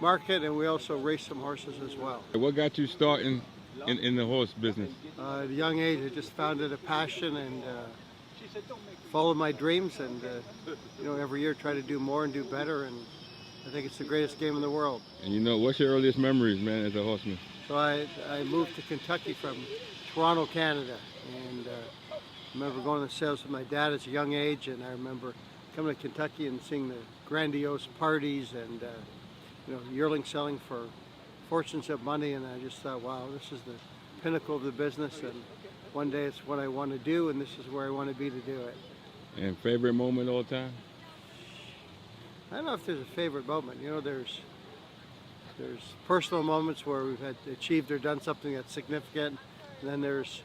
market, and we also race some horses as well. What got you starting in the horse business? At a young age, I just found it a passion and followed my dreams, and you know, every year try to do more and do better, and I think it's the greatest game in the world. And you know, what's your earliest memories, man, as a horseman? So I moved to Kentucky from Toronto, Canada, and I remember going to sales with my dad at a young age, and I remember coming to Kentucky and seeing the grandiose parties and you know, yearling selling for fortunes of money, and I just thought, wow, this is the pinnacle of the business, and one day it's what I want to do, and this is where I want to be to do it. And favorite moment all the time? I don't know if there's a favorite moment. You know, there's personal moments where we've had achieved or done something that's significant, and then there's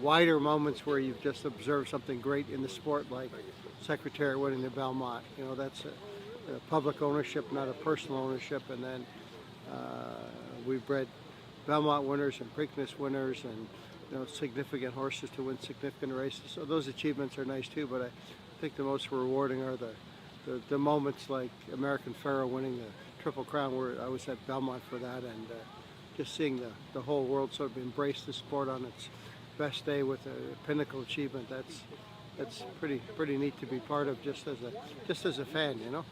wider moments where you've just observed something great in the sport, like Secretary winning the Belmont. You know, that's a public ownership, not a personal ownership. And then we've bred Belmont winners and Preakness winners, and you know, significant horses to win significant races. So those achievements are nice too. But I think the most rewarding are the moments like American Pharoah winning the Triple Crown, where I was at Belmont for that, and just seeing the whole world sort of embrace the sport on its best day with a pinnacle achievement. That's pretty neat to be part of, just as a fan, you know.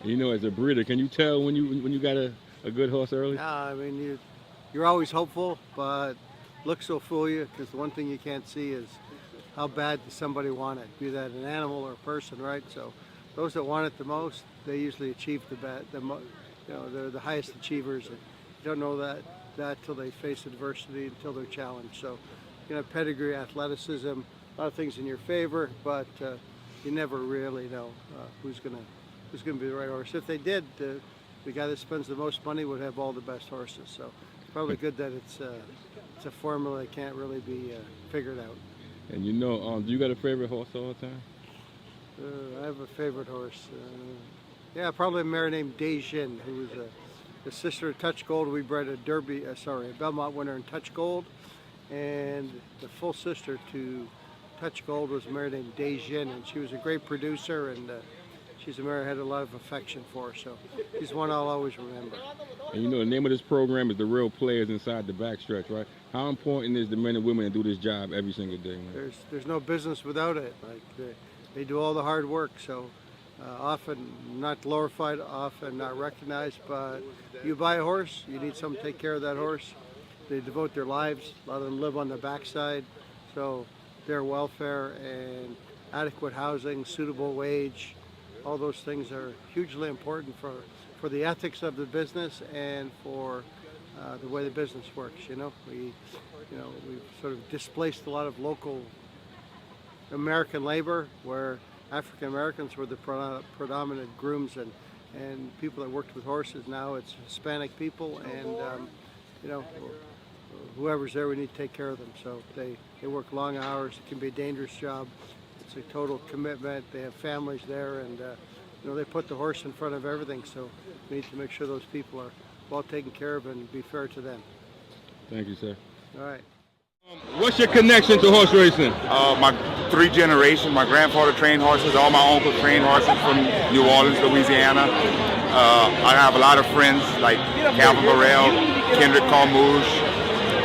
You know, as a breeder, can you tell when you got a good horse early? Yeah, I mean, you're always hopeful, but looks will fool you, because the one thing you can't see is how bad does somebody want it, be that an animal or a person, right? So those that want it the most, they usually achieve you know, they're the highest achievers. And you don't know that till they face adversity, until they're challenged. So, you know, pedigree, athleticism, a lot of things in your favor, but you never really know who's gonna be the right horse. If they did, the guy that spends the most money would have all the best horses. So it's probably good that it's a formula that can't really be figured out. And you know, do you got a favorite horse all the time? I have a favorite horse. Yeah, probably a mare named Dejin, who was the sister of Touch Gold. We bred a a Belmont winner in Touch Gold, and the full sister to Touch Gold was a mare named Dejin, and she was a great producer, and she's a mare I had a lot of affection for, so she's one I'll always remember. And you know, the name of this program is The Real Players Inside the Backstretch, right? How important is the men and women that do this job every single day, man? There's no business without it. Like they do all the hard work, so often not glorified, often not recognized, but you buy a horse, you need someone to take care of that horse. They devote their lives, a lot of them live on the backside, so their welfare and adequate housing, suitable wage, all those things are hugely important for the ethics of the business and for the way the business works. You know, we've sort of displaced a lot of local American labor, where African Americans were the predominant grooms and people that worked with horses. Now it's Hispanic people, and you know, whoever's there, we need to take care of them. So they work long hours. It can be a dangerous job. It's a total commitment. They have families there, and you know, they put the horse in front of everything. So we need to make sure those people are well taken care of and be fair to them. Thank you, sir. All right. What's your connection to horse racing? My 3 generations. My grandfather trained horses. All my uncles trained horses from New Orleans, Louisiana. I have a lot of friends like Calvin Burrell, Kendrick Carmouche,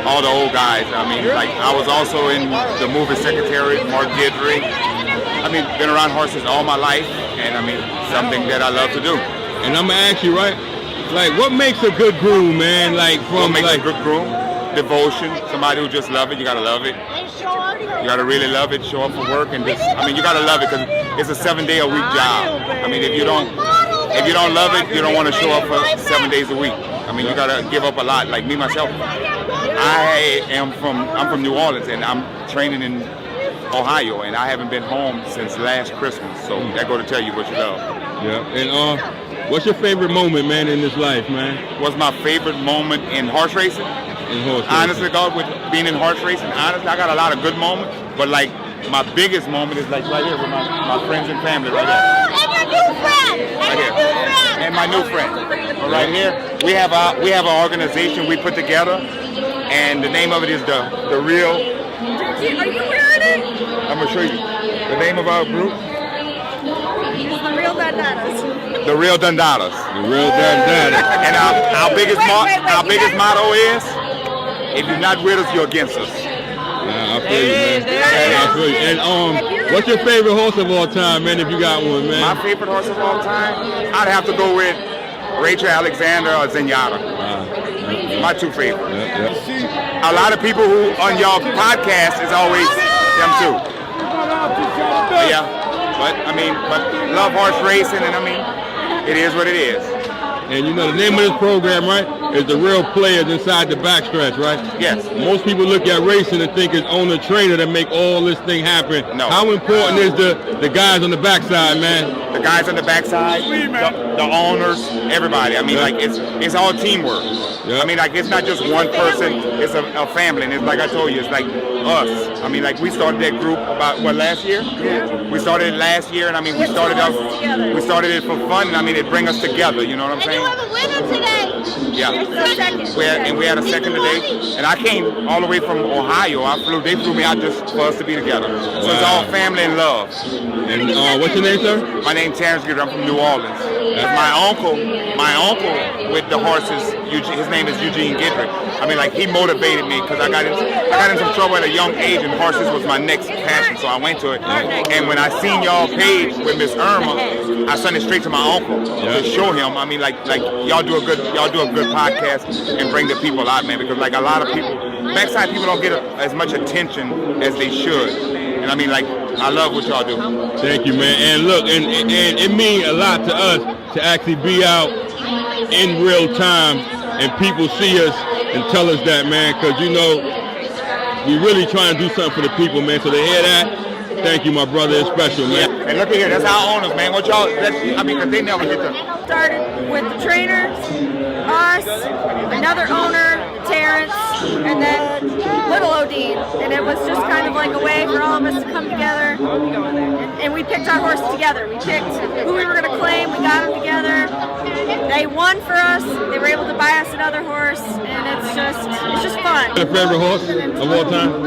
all the old guys. I mean, like, I was also in the movie Secretary, Mark Guidry. I mean, been around horses all my life, and I mean, something that I love to do. And I'm gonna ask you, right? Like, what makes a good groom, man? Like, what makes a good groom? Devotion. Somebody who just love it. You gotta love it. You gotta really love it. Show up for work, and just, I mean, you gotta love it, because it's a 7-day-a-week job. I mean, if you don't love it, you don't want to show up for 7 days a week. I mean, you gotta give up a lot. Like me myself, I'm from New Orleans, and I'm training in Ohio, and I haven't been home since last Christmas. So that go to tell you what you love. Yeah. And what's your favorite moment, man, in this life, man? What's my favorite moment in horse racing? Honestly, God, with being in horse racing, honestly, I got a lot of good moments, but like my biggest moment is like right here with my friends and family right here. And your new friend. Right here. And my new friend. But right here, we have an organization we put together, and the name of it is the Real. Are you wearing it? I'm gonna show you the name of our group. It's the real Dundadas. The real Dundadas. The real Dundada. And our biggest Wait, motto is, if you're not with us, you're against us. I feel you, man. I feel you. And what's your favorite horse of all time, man? If you got one, man. My favorite horse of all time, I'd have to go with Rachel Alexander or Zenyatta. My two favorites. A lot of people who on y'all podcast is always them too. But love horse racing, and I mean, it is what it is. And you know the name of this program, right, is the real players inside the backstretch, right? Yes. Most people look at racing and think it's owner trainer that make all this thing happen. No. How important is the guys on the backside, man? The guys on the backside, the owners, everybody. I mean, like it's all teamwork. Yep. I mean, like it's not just one person. It's a family, and it's like I told you, it's like us. I mean, like we started that group about last year. Yeah. We started it last year, and I mean we started it for fun, and I mean it brings us together. You know what I'm saying? And you have a winner today. Yeah. We had a second today, and I came all the way from Ohio. They flew me out just for us to be together. So it's all family and love. And what's your name, sir? My name's Terrence Gitter. I'm from New Orleans. That's my uncle with the horses. His name is Eugene Gidrick. I mean, like he motivated me because I got in some trouble at a young age, and horses was my next passion. So I went to it. And when I seen y'all page with Miss Irma, I sent it straight to my uncle to show him. I mean, like y'all do a good podcast and bring the people out, man. Because like a lot of people, backside people don't get as much attention as they should. And I mean, like I love what y'all do. Thank you, man. And look, and it means a lot to us to actually be out in real time and people see us and tell us that, man, because you know we really trying to do something for the people, man. So they hear that. Thank you, my brother. It's special, man. And look at here, that's our owners, man. What y'all? Because they never get to. Started with the trainers, us, another owner, Terrence, and then little Odine. And it was just kind of like a way for all of us to come together. And we picked our horses together. We picked who we were going to claim. We got them together. They won for us. They were able to buy us another horse, and it's just fun. Your favorite horse of all time?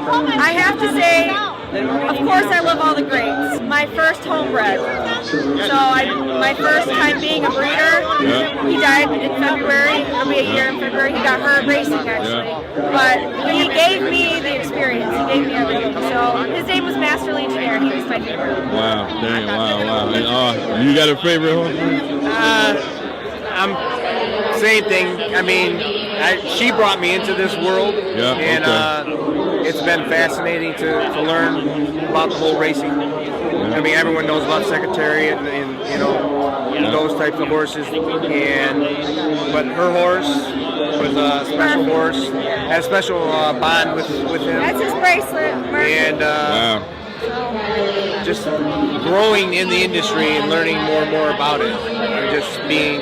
I have to say, of course, I love all the greats. My first homebred. My first time being a breeder. He died in February. It'll be a year in February. He got hurt racing, actually. But he gave me the experience. He gave me everything. So his name was Master Legionnaire. He was my favorite. Wow, dang, wow. And, you got a favorite horse? Same thing. I mean, she brought me into this world, it's been fascinating to learn about the whole racing. I mean, everyone knows about Secretariat and you know those types of horses, but her horse was a special horse, had a special bond with him. That's his bracelet. And just growing in the industry and learning more and more about it, and just being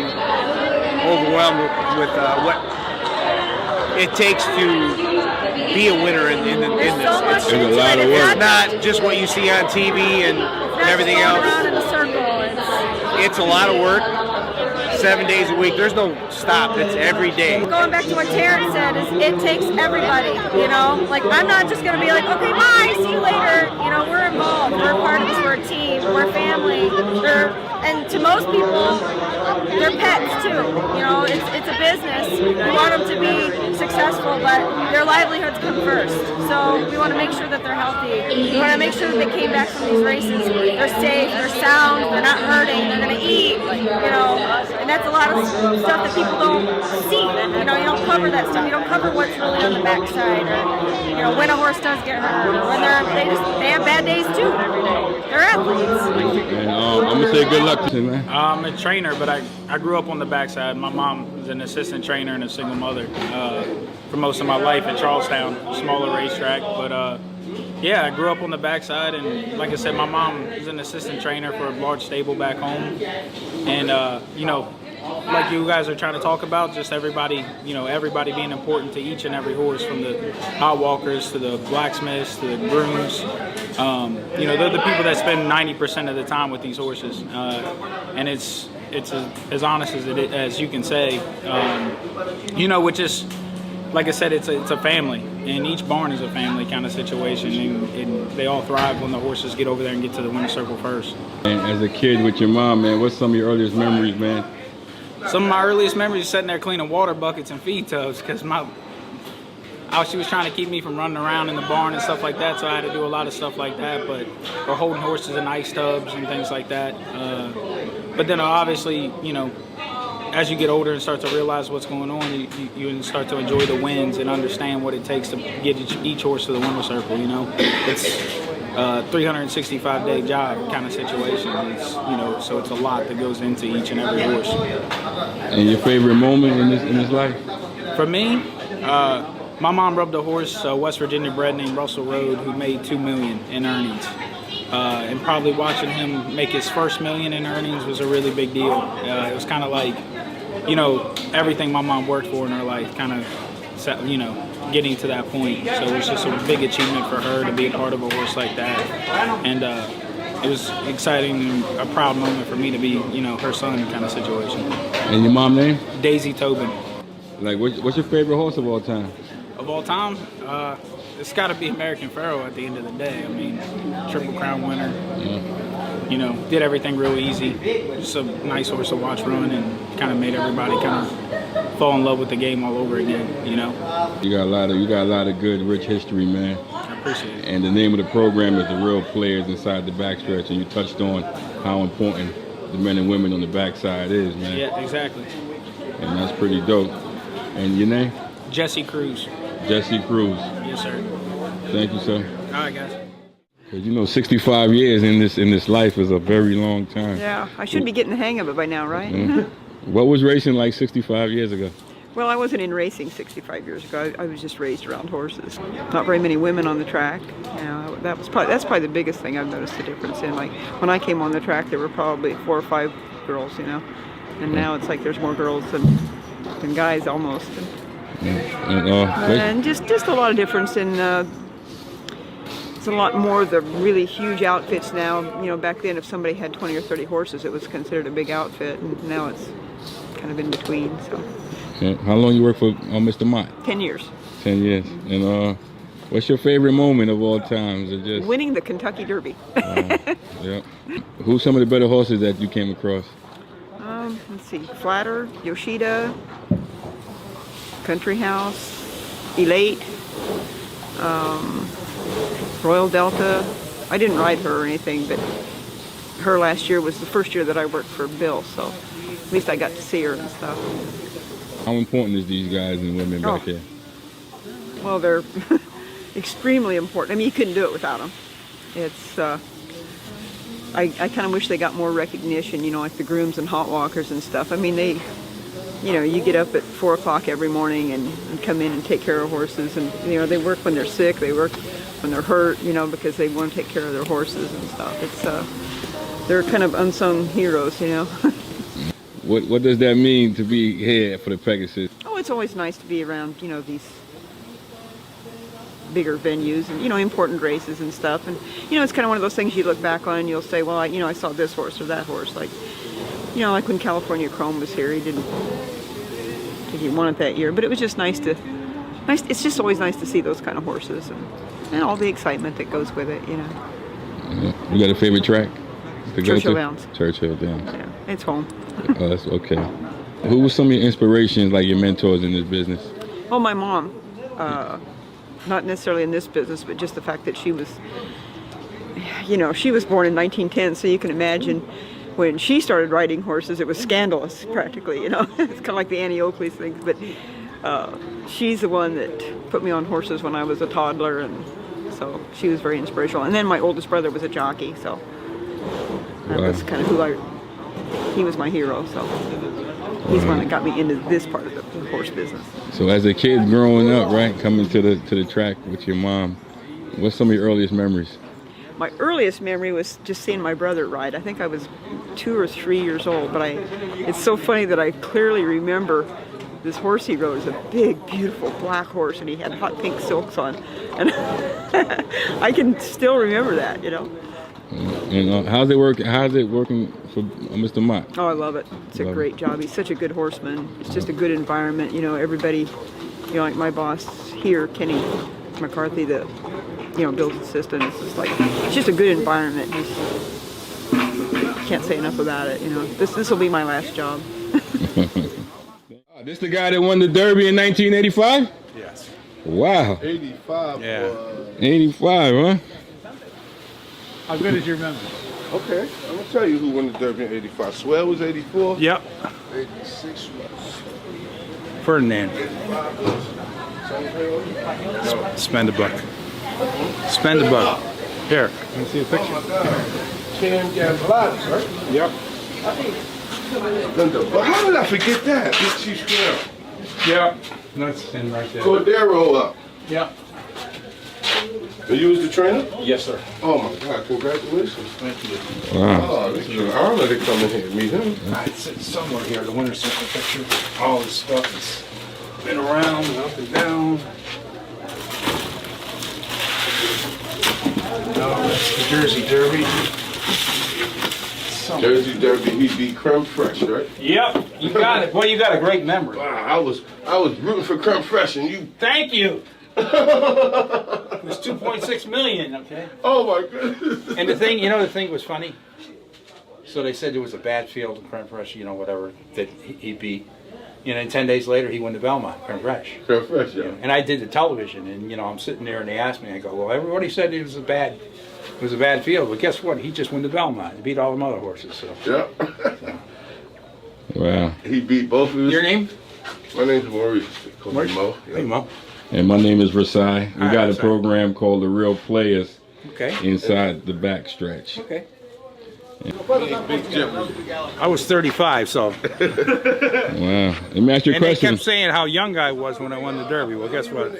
overwhelmed with what it takes to be a winner in this. It's a lot of work. It's not just what you see on TV and everything else. Around in a circle. It's a lot of work. 7 days a week. There's no stop. It's every day. Going back to what Terrence said, it takes everybody, you know? Like, I'm not just going to be like, okay, bye, see you later. You know, we're involved. We're a part of this. We're a team. We're family. And to most people, they're pets, too. You know, it's a business. We want them to be successful, but their livelihoods come first. So we want to make sure that they're healthy. We want to make sure that they came back from these races. They're safe. They're sound. They're not hurting. They're going to eat, you know? And that's a lot of stuff that people don't see. You know, you don't cover that stuff. You don't cover what's really on the backside, or you know, when a horse does get hurt, or when they have bad days too. Every day, they're athletes. And, I'm gonna say good luck to you, man. I'm a trainer, but I grew up on the backside. My mom was an assistant trainer and a single mother for most of my life at Charlestown, a smaller racetrack. But yeah, I grew up on the backside, and like I said, my mom was an assistant trainer for a large stable back home. And you know, like you guys are trying to talk about, just everybody being important to each and every horse, from the hot walkers to the blacksmiths to the grooms. You know, they're the people that spend 90% of the time with these horses, and it's as honest as you can say. You know, which is like I said, it's a family, and each barn is a family kind of situation, and they all thrive when the horses get over there and get to the winner's circle first. And as a kid with your mom, man, what's some of your earliest memories, man? Some of my earliest memories are sitting there cleaning water buckets and feed tubs because she was trying to keep me from running around in the barn and stuff like that, so I had to do a lot of stuff like that, or holding horses in ice tubs and things like that. But then obviously, you know, as you get older and start to realize what's going on, you start to enjoy the wins and understand what it takes to get each horse to the winner's circle, you know. It's a 365-day job kind of situation. It's, you know, so it's a lot that goes into each and every horse. And your favorite moment in this life? For me, my mom rubbed a horse, a West Virginia bred named Russell Road, who made $2 million in earnings. And probably watching him make his first $1 million in earnings was a really big deal. It was kind of like, you know, everything my mom worked for in her life, kind of, you know, getting to that point. So it was just a big achievement for her to be a part of a horse like that. And it was exciting and a proud moment for me to be, you know, her son kind of situation. And your mom name? Daisy Tobin. Like, what's your favorite horse of all time? Of all time, it's got to be American Pharoah at the end of the day. I mean, Triple Crown winner. Yeah. You know, did everything real easy. Just a nice horse to watch run, and kind of made everybody kind of fall in love with the game all over again. You know. You got a lot of good, rich history, man. I appreciate it. And the name of the program is The Real Players Inside the Backstretch, and you touched on how important the men and women on the backside is, man. Yeah, exactly. And that's pretty dope. And your name? Jesse Cruz. Jesse Cruz. Yes, sir. Thank you, sir. All right, guys. Cause you know, 65 years in this life is a very long time. Yeah, I should be getting the hang of it by now, right? Mm-hmm. What was racing like 65 years ago? Well, I wasn't in racing 65 years ago. I was just raised around horses. Not very many women on the track. You know, that's probably the biggest thing I've noticed the difference in. Like when I came on the track, there were probably 4 or 5 girls, you know, and now it's like there's more girls than guys almost. And just a lot of difference in. It's a lot more of the really huge outfits now. You know, back then if somebody had 20 or 30 horses, it was considered a big outfit, and now it's kind of in between. So. Yeah. How long you work for Mr. Mott? 10 years. 10 years. And what's your favorite moment of all time? Is it just winning the Kentucky Derby? Yeah. Who's some of the better horses that you came across? Let's see, Flatter, Yoshida, Country House, Elate, Royal Delta. I didn't ride her or anything, but her last year was the first year that I worked for Bill, so at least I got to see her and stuff. How important is these guys and women back here? Well, they're extremely important. I mean, you couldn't do it without them. It's, I kind of wish they got more recognition, you know, like the grooms and hot walkers and stuff. I mean, they, you know, you get up at 4 o'clock every morning and come in and take care of horses, and, you know, they work when they're sick, they work when they're hurt, you know, because they want to take care of their horses and stuff. It's, they're kind of unsung heroes, you know. What does that mean to be here for the Pegasus? Oh, it's always nice to be around, you know, these bigger venues and, you know, important races and stuff. And, you know, it's kind of one of those things you look back on and you'll say, well, I saw this horse or that horse. Like, you know, like when California Chrome was here, he didn't think he won it that year. But it was just it's just always nice to see those kind of horses and all the excitement that goes with it, you know. Yeah. You got a favorite track to go to? Churchill Downs. Churchill Downs. Yeah, it's home. Oh, that's okay. Who were some of your inspirations, like your mentors in this business? Oh, my mom. Not necessarily in this business, but just the fact that she was, you know, she was born in 1910, so you can imagine when she started riding horses, it was scandalous, practically, you know. It's kind of like the Annie Oakley's thing, but she's the one that put me on horses when I was a toddler, and so she was very inspirational. And then my oldest brother was a jockey, so that was kind of he was my hero, so he's the one that got me into this part of the horse business. So as a kid growing up, right, coming to the track with your mom, what's some of your earliest memories? My earliest memory was just seeing my brother ride. I think I was 2 or 3 years old, but it's so funny that I clearly remember this horse he rode. It was a big, beautiful black horse, and he had hot pink silks on. And I can still remember that, you know. And how's it working for Mr. Mott? Oh, I love it. It's a great job. He's such a good horseman. It's just a good environment. You know, everybody You know, like my boss here, Kenny McCarthy, that builds the system. It's just like, it's just a good environment. Can't say enough about it. This will be my last job. This the guy that won the Derby in 1985? Yes. Wow. 85. Yeah. 85, huh? How good is your memory? Okay, I'm gonna tell you who won the Derby in 85. Swell was 84. Yep. 86 Ferdinand. Spend a buck. Spend a buck. Here. Let me see a picture. Cam Gambaladas, right? Yep. But how did I forget that? Big Chief Swell. Yep. That's in right there. Cordero up. Yep. And you was the trainer? Yes, sir. Oh my God, congratulations. Thank you. Wow. Oh, this is an honor to come in here and meet him. It's somewhere here, the winner's circle picture. All this stuff has been around and up and down. No, that's the Jersey Derby. Jersey Derby, he beat Creme Fresh, right? Yep, you got it. Boy, you got a great memory. Wow, I was rooting for Creme Fresh and you. Thank you. It was 2.6 million, okay? Oh my goodness. And the thing was funny. So they said there was a bad field in Creme Fresh, whatever, that he beat. And 10 days later, he won the Belmont, Creme Fresh. Creme Fresh, yeah. And I did the television, and I'm sitting there, and they asked me, I go, well, everybody said it was a bad field, but guess what? He just won the Belmont. He beat all them other horses. So. Yeah. Wow. He beat both of us. Your name? My name's Maurice. Call me Mo. Hey, Mo. And my name is Rasai. We Hi, got a Rasai. program called The Real Players Okay. inside the backstretch. Okay. Big Jim. I was 35, so. Wow. Let me ask you a And they question. kept saying how young I was when I won the Derby. Well, guess what?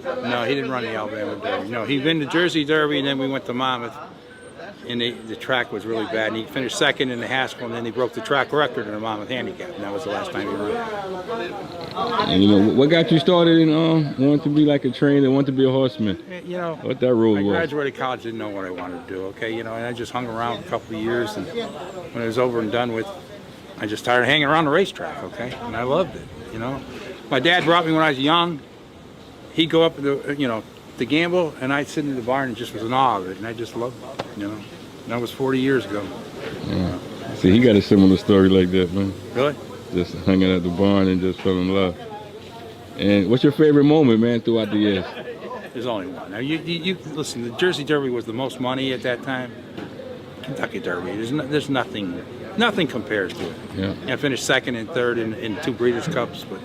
No, he didn't run the Alabama Derby. No, he'd been the Jersey Derby, and then we went to Monmouth. And the track was really bad. And he finished second in the Haskell, and then he broke the track record in the Monmouth Handicap. And that was the last time he ran. And what got you started in wanting to be like a trainer, wanting to be a horseman? What that role I was? graduated college, didn't know what I wanted to do, okay? And I just hung around a couple of years, and when it was over and done with, I just started hanging around the racetrack, okay? And I loved it, My dad brought me when I was young. He'd go up to gamble, and I'd sit in the barn and just was in awe of it, and I just loved it, And that was 40 years ago. Yeah. See, he got a similar story like that, man. Really? Just hanging at the barn and just fell in love. And what's your favorite moment, man, throughout the years? There's only one. Now, you listen, the Jersey Derby was the most money at that time. Kentucky Derby, there's nothing compares to it. Yeah. I finished second and third in 2 Breeders' Cups, but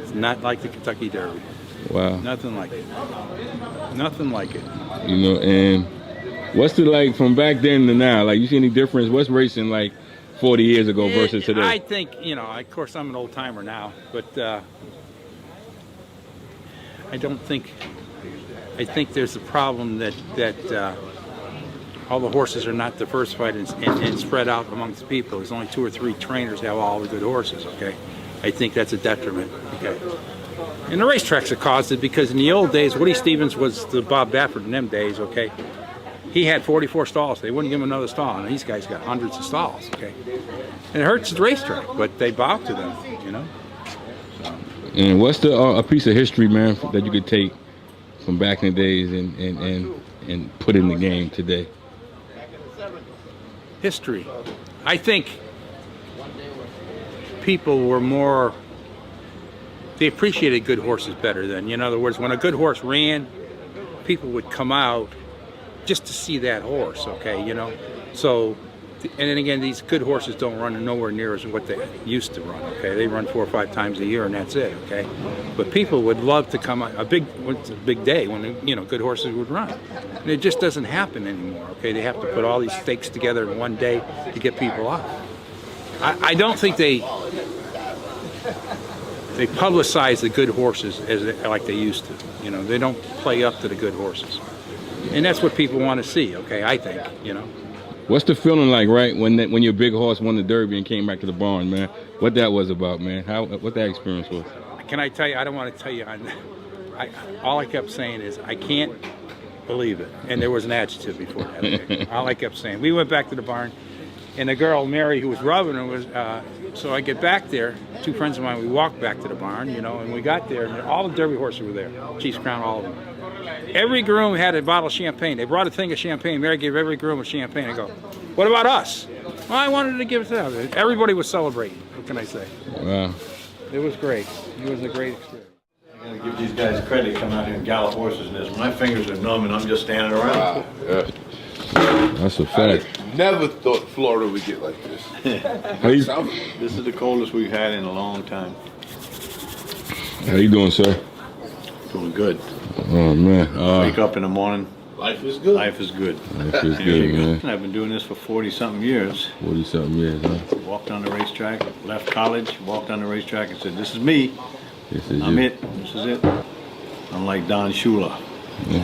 it's not like the Kentucky Derby. Wow. Nothing like it. Nothing like it. And what's it like from back then to now? Like, you see any difference? What's racing like 40 years ago versus today? I think, of course I'm an old timer now, but I think there's a problem that all the horses are not diversified and spread out amongst people. There's only 2 or 3 trainers that have all the good horses, okay? I think that's a detriment, okay? And the racetracks have caused it because in the old days, Woody Stevens was the Bob Baffert in them days, okay? He had 44 stalls. They wouldn't give him another stall. And these guys got hundreds of stalls, okay? And it hurts the racetrack, but they bow to them, So. And what's a piece of history, man, that you could take from back in the days and put in the game today? History. I think people were more, they appreciated good horses better then. In other words, when a good horse ran, people would come out just to see that horse, okay, So, and then again, these good horses don't run nowhere near as what they used to run, okay? They run 4 or 5 times a year and that's it, okay? But people would love to come out, it's a big day when, good horses would run. And it just doesn't happen anymore, okay? They have to put all these stakes together in one day to get people out. I don't think they publicize the good horses like they used to. They don't play up to the good horses. And that's what people want to see, okay, I think, What's the feeling like, right, when your big horse won the Derby and came back to the barn, man? What that was about, man? What that experience was? Can I tell you, I don't want to tell you, all I kept saying is, I can't believe it. And there was an adjective before that, okay? All I kept saying. We went back to the barn, And the girl, Mary, who was rubbing her, was, so I get back there, 2 friends of mine, we walked back to the barn, you know, and we got there, and all the Derby horses were there, Chiefs Crown, all of them. Every groom had a bottle of champagne. They brought a thing of champagne. Mary gave every groom a champagne. I go, what about us? Well, I wanted to give it to them. Everybody was celebrating, what can I say? Wow. It was great. It was a great experience. I gotta give these guys credit coming out here and gallop horses in this. My fingers are numb and I'm just standing around. Wow. Yeah. That's a fact. I never thought Florida would get like this. This is the coldest we've had in a long time. How you doing, sir? Doing good. Oh man. Wake up in the morning. Life is good. Life is good. Life is good, man. I've been doing this for 40-something years. 40-something years, huh? Walked on the racetrack, left college, walked on the racetrack and said, this is me. This is I'm you. it. This is it. I'm like Don Shula.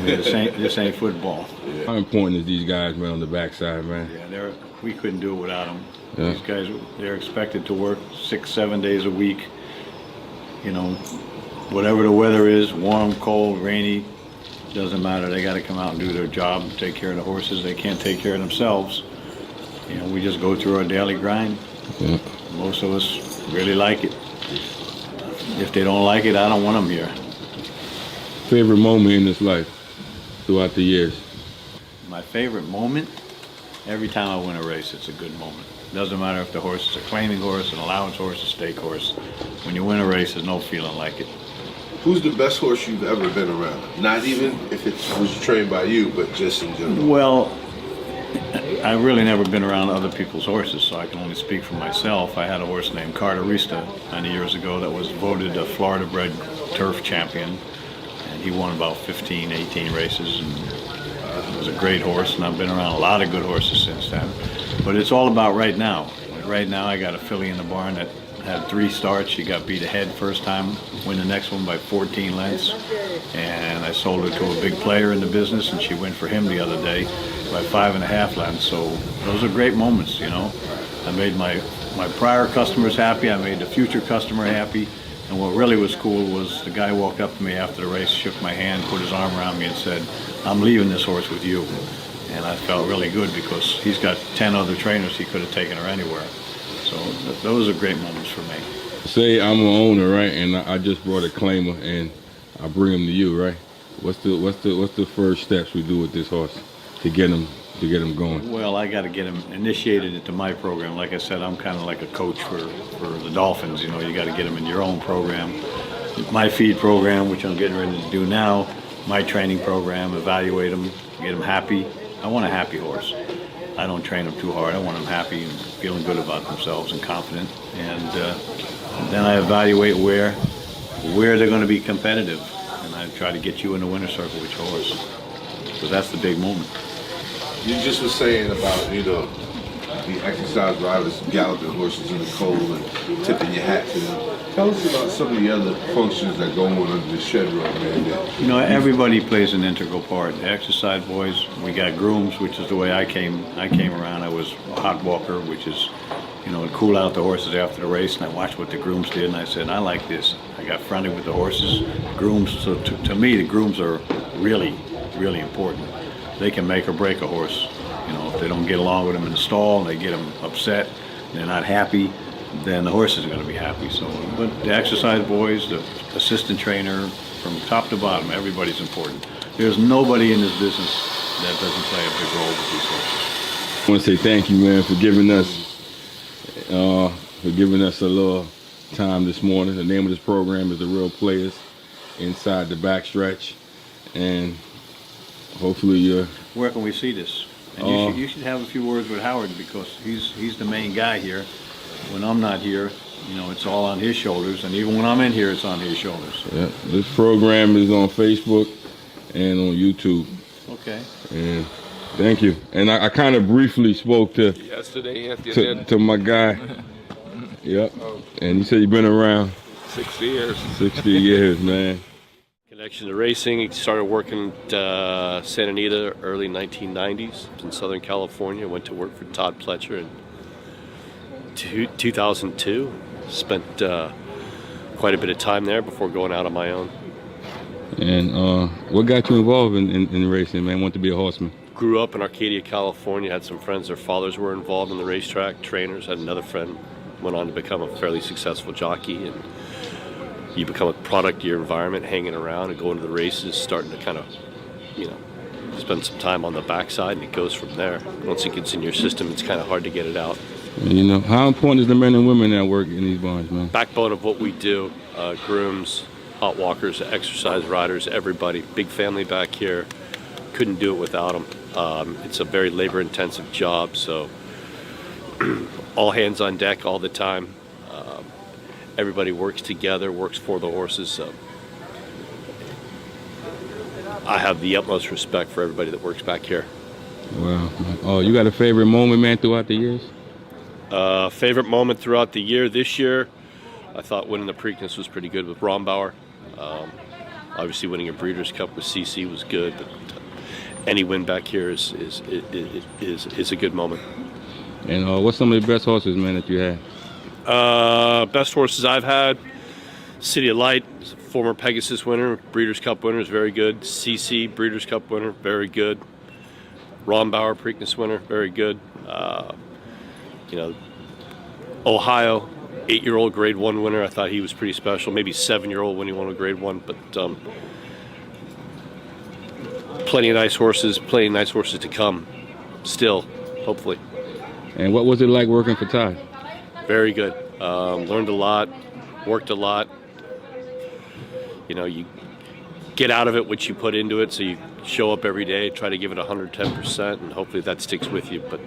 This ain't football. How important is these guys, man, on the backside, man? Yeah, we couldn't do it without them. Yeah. These guys, they're expected to work 6-7 days a week. You know, whatever the weather is, warm, cold, rainy, doesn't matter. They got to come out and do their job, take care of the horses. They can't take care of themselves. You know, we just go through our daily grind. Yeah. Most of us really like it. If they don't like it, I don't want them here. Favorite moment in this life throughout the years? My favorite moment, every time I win a race, it's a good moment. Doesn't matter if the horse is a claiming horse, an allowance horse, a stake horse. When you win a race, there's no feeling like it. Who's the best horse you've ever been around? Not even if it was trained by you, but just in general. Well, I've really never been around other people's horses, so I can only speak for myself. I had a horse named Carterista many years ago that was voted a Florida-bred turf champion. And he won about 15, 18 races. And it was a great horse, and I've been around a lot of good horses since then. But it's all about right now. Like right now, I got a filly in the barn that had 3 starts. She got beat ahead first time, win the next one by 14 lengths. And I sold her to a big player in the business, and she went for him the other day by 5.5 lengths. So those are great moments, you know. I made my prior customers happy. I made the future customer happy. And what really was cool was the guy walked up to me after the race, shook my hand, put his arm around me and said, I'm leaving this horse with you. And I felt really good because he's got 10 other trainers. He could have taken her anywhere. So those are great moments for me. Say I'm an owner, right, and I just brought a claimer and I bring him to you, right? What's the first steps we do with this horse to get him going? Well, I got to get him initiated into my program. Like I said, I'm kind of like a coach for the Dolphins. You know, you got to get him in your own program. My feed program, which I'm getting ready to do now, my training program, evaluate them, get them happy. I want a happy horse. I don't train them too hard. I want them happy and feeling good about themselves and confident. And then I evaluate where they're going to be competitive. And I try to get you in the winner's circle with your horse. Because that's the big moment. You just were saying about, you know, the exercise riders galloping horses in the cold and tipping your hat to them. Tell us about some of the other functions that go on under the shed rug, man. You know, everybody plays an integral part. The exercise boys, we got grooms, which is the way I came around. I was a hot walker, which is, you know, to cool out the horses after the race, and I watched what the grooms did, and I said, I like this. I got friendly with the horses. Grooms, so to me, the grooms are really, really important. They can make or break a horse. You know, if they don't get along with them in the stall, they get them upset, they're not happy, then the horse is going to be happy. So, but the exercise boys, the assistant trainer, from top to bottom, everybody's important. There's nobody in this business that doesn't play a big role with these horses. I want to say thank you, man, for giving us a little time this morning. The name of this program is The Real Players Inside the Backstretch, and hopefully where can we see this? And you should have a few words with Howard because he's the main guy here. When I'm not here, you know, it's all on his shoulders, and even when I'm in here, it's on his shoulders. Yeah, this program is on Facebook and on YouTube. Okay. And thank you. And I kind of briefly spoke to my guy. Yep. And you said you've been around 60 years. 60 years, man. Connection to racing. He started working at Santa Anita early 1990s in Southern California. Went to work for Todd Pletcher in 2002. Spent quite a bit of time there before going out on my own. And what got you involved in racing, man? Want to be a horseman? grew up in Arcadia, California, had some friends, their fathers were involved in the racetrack, trainers, had another friend, went on to become a fairly successful jockey, and you become a product of your environment, hanging around and going to the races, starting to kind of, you know, spend some time on the backside, and it goes from there. Once it gets in your system, it's kind of hard to get it out. You know, how important is the men and women that work in these barns, man? Backbone of what we do, grooms, hot walkers, exercise riders, everybody. Big family back here. Couldn't do it without them. It's a very labor-intensive job, so all hands on deck all the time. Everybody works together, works for the horses. So I have the utmost respect for everybody that works back here. Wow. Oh, you got a favorite moment, man, throughout the years? Favorite moment throughout the year? This year, I thought winning the Preakness was pretty good with Rombauer. Obviously, winning a Breeders' Cup with CC was good, but any win back here is a good moment. And what's some of the best horses, man, that you had? Best horses I've had: City of Light, former Pegasus winner, Breeders' Cup winner, is very good. CC, Breeders' Cup winner, very good. Rombauer, Preakness winner, very good. You know, Ohio, 8-year-old Grade 1 winner. I thought he was pretty special. Maybe 7-year-old when he won a Grade 1, but plenty of nice horses to come still, hopefully. And what was it like working for Todd? Very good. Learned a lot, worked a lot. You know, you get out of it what you put into it, so you show up every day, try to give it 110%, and hopefully that sticks with you. But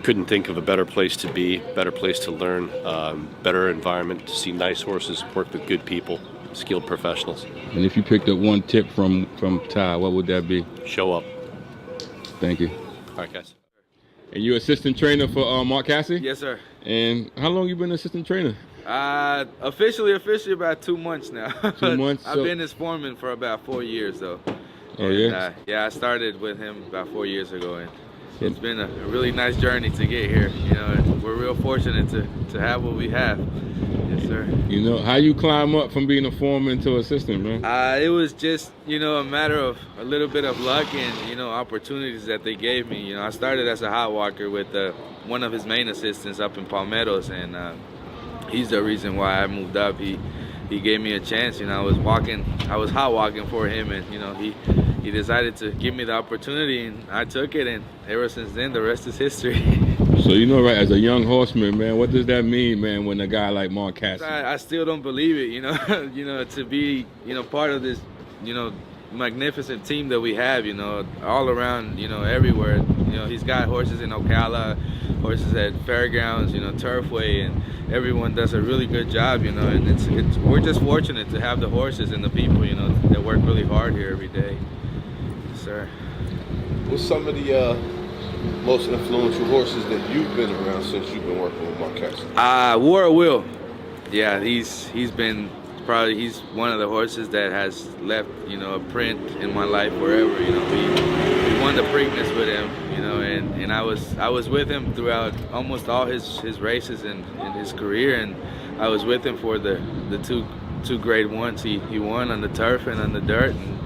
couldn't think of a better place to be, better place to learn, better environment to see nice horses, work with good people, skilled professionals. And if you picked up one tip from Todd, what would that be? Show up. Thank you. All right, guys. And you're assistant trainer for Mark Cassie? Yes, sir. And how long you been assistant trainer? Officially about 2 months now. 2 months? I've been his foreman for about 4 years, though. Oh, and, yeah? Yeah, I started with him about 4 years ago, and it's been a really nice journey to get here. You know, and we're real fortunate to have what we have. Yes, sir. You know, how you climb up from being a foreman to assistant, man? It was just, you know, a matter of a little bit of luck and, you know, opportunities that they gave me. You know, I started as a hot walker with one of his main assistants up in Palmettos, and he's the reason why I moved up. He gave me a chance. You know, I was hot walking for him, and, you know, he decided to give me the opportunity, and I took it, and ever since then, the rest is history. So, you know, right, as a young horseman, man, what does that mean, man, when a guy like Mark Cassie? I still don't believe it, you know. You know, to be, you know, part of this, you know, magnificent team that we have, you know, all around, you know, everywhere. You know, he's got horses in Ocala, horses at fairgrounds, you know, Turfway, and everyone does a really good job, you know, and we're just fortunate to have the horses and the people, you know, that work really hard here every day. Yes, sir. What's some of the most influential horses that you've been around since you've been working with Mark Cassie? War of Will. Yeah, he's one of the horses that has left, you know, a print in my life forever. You know, we won the Preakness with him, you know, and I was with him throughout almost all his races in his career, and I was with him for the two Grade 1s he won on the turf and on the dirt, and,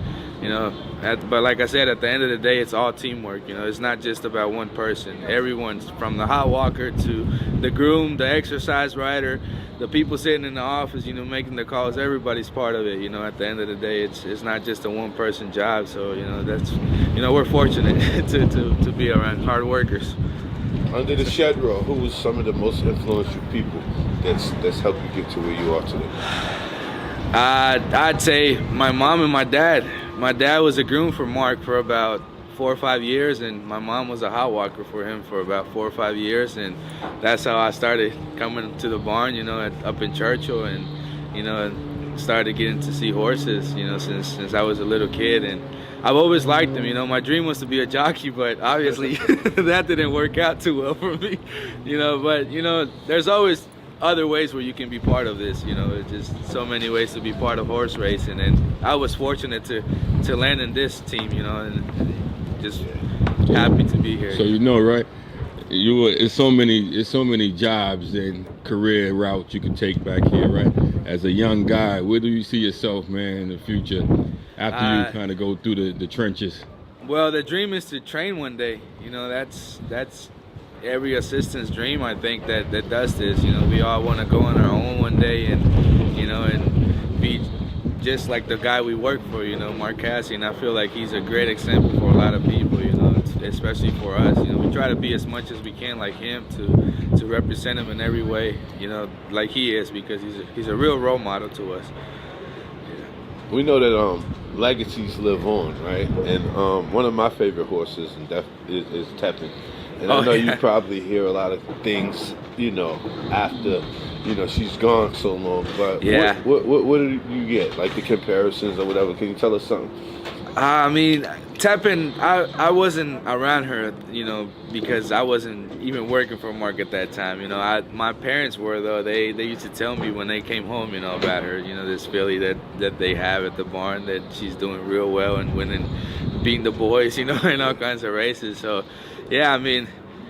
you know. But like I said, at the end of the day, it's all teamwork. You know, it's not just about one person. Everyone's, from the hot walker to the groom, the exercise rider, the people sitting in the office, you know, making the calls. Everybody's part of it. You know, at the end of the day, it's not just a one-person job. So, you know, that's, you know, we're fortunate to be around hard workers. Under the shed row, who was some of the most influential people that's helped you get to where you are today? I'd say my mom and my dad. My dad was a groom for Mark for about 4 or 5 years, and my mom was a hot walker for him for about 4 or 5 years, and that's how I started coming to the barn, you know, up in Churchill, and, you know, started getting to see horses, you know, since I was a little kid, and I've always liked them. You know, my dream was to be a jockey, but obviously that didn't work out too well for me, you know. But, you know, there's always other ways where you can be part of this, you know. It's just so many ways to be part of horse racing, and I was fortunate to land in this team, you know, and just happy to be here. So, you know, right, it's so many jobs and career routes you can take back here, right? As a young guy, where do you see yourself, man, in the future after you kind of go through the trenches? Well, the dream is to train one day. You know, that's every assistant's dream, I think, that does this. You know, we all want to go on our own one day and, you know, and be just like the guy we work for, you know, Mark Cassie. And I feel like he's a great example for a lot of people, you know, especially for us. You know, we try to be as much as we can like him, to represent him in every way, you know, like he is, because he's a real role model to us. We know that legacies live on, right? And one of my favorite horses is Tepin. And I know you probably hear a lot of things, you know, after, you know, she's gone so long. But what do you get? Like the comparisons or whatever? Can you tell us something? I mean, Tepin, I wasn't around her, you know, because I wasn't even working for Mark at that time. You know, my parents were, though. They used to tell me when they came home, you know, about her, you know, this filly that they have at the barn, that she's doing real well and winning, beating the boys, you know, in all kinds of races. So, yeah, I mean,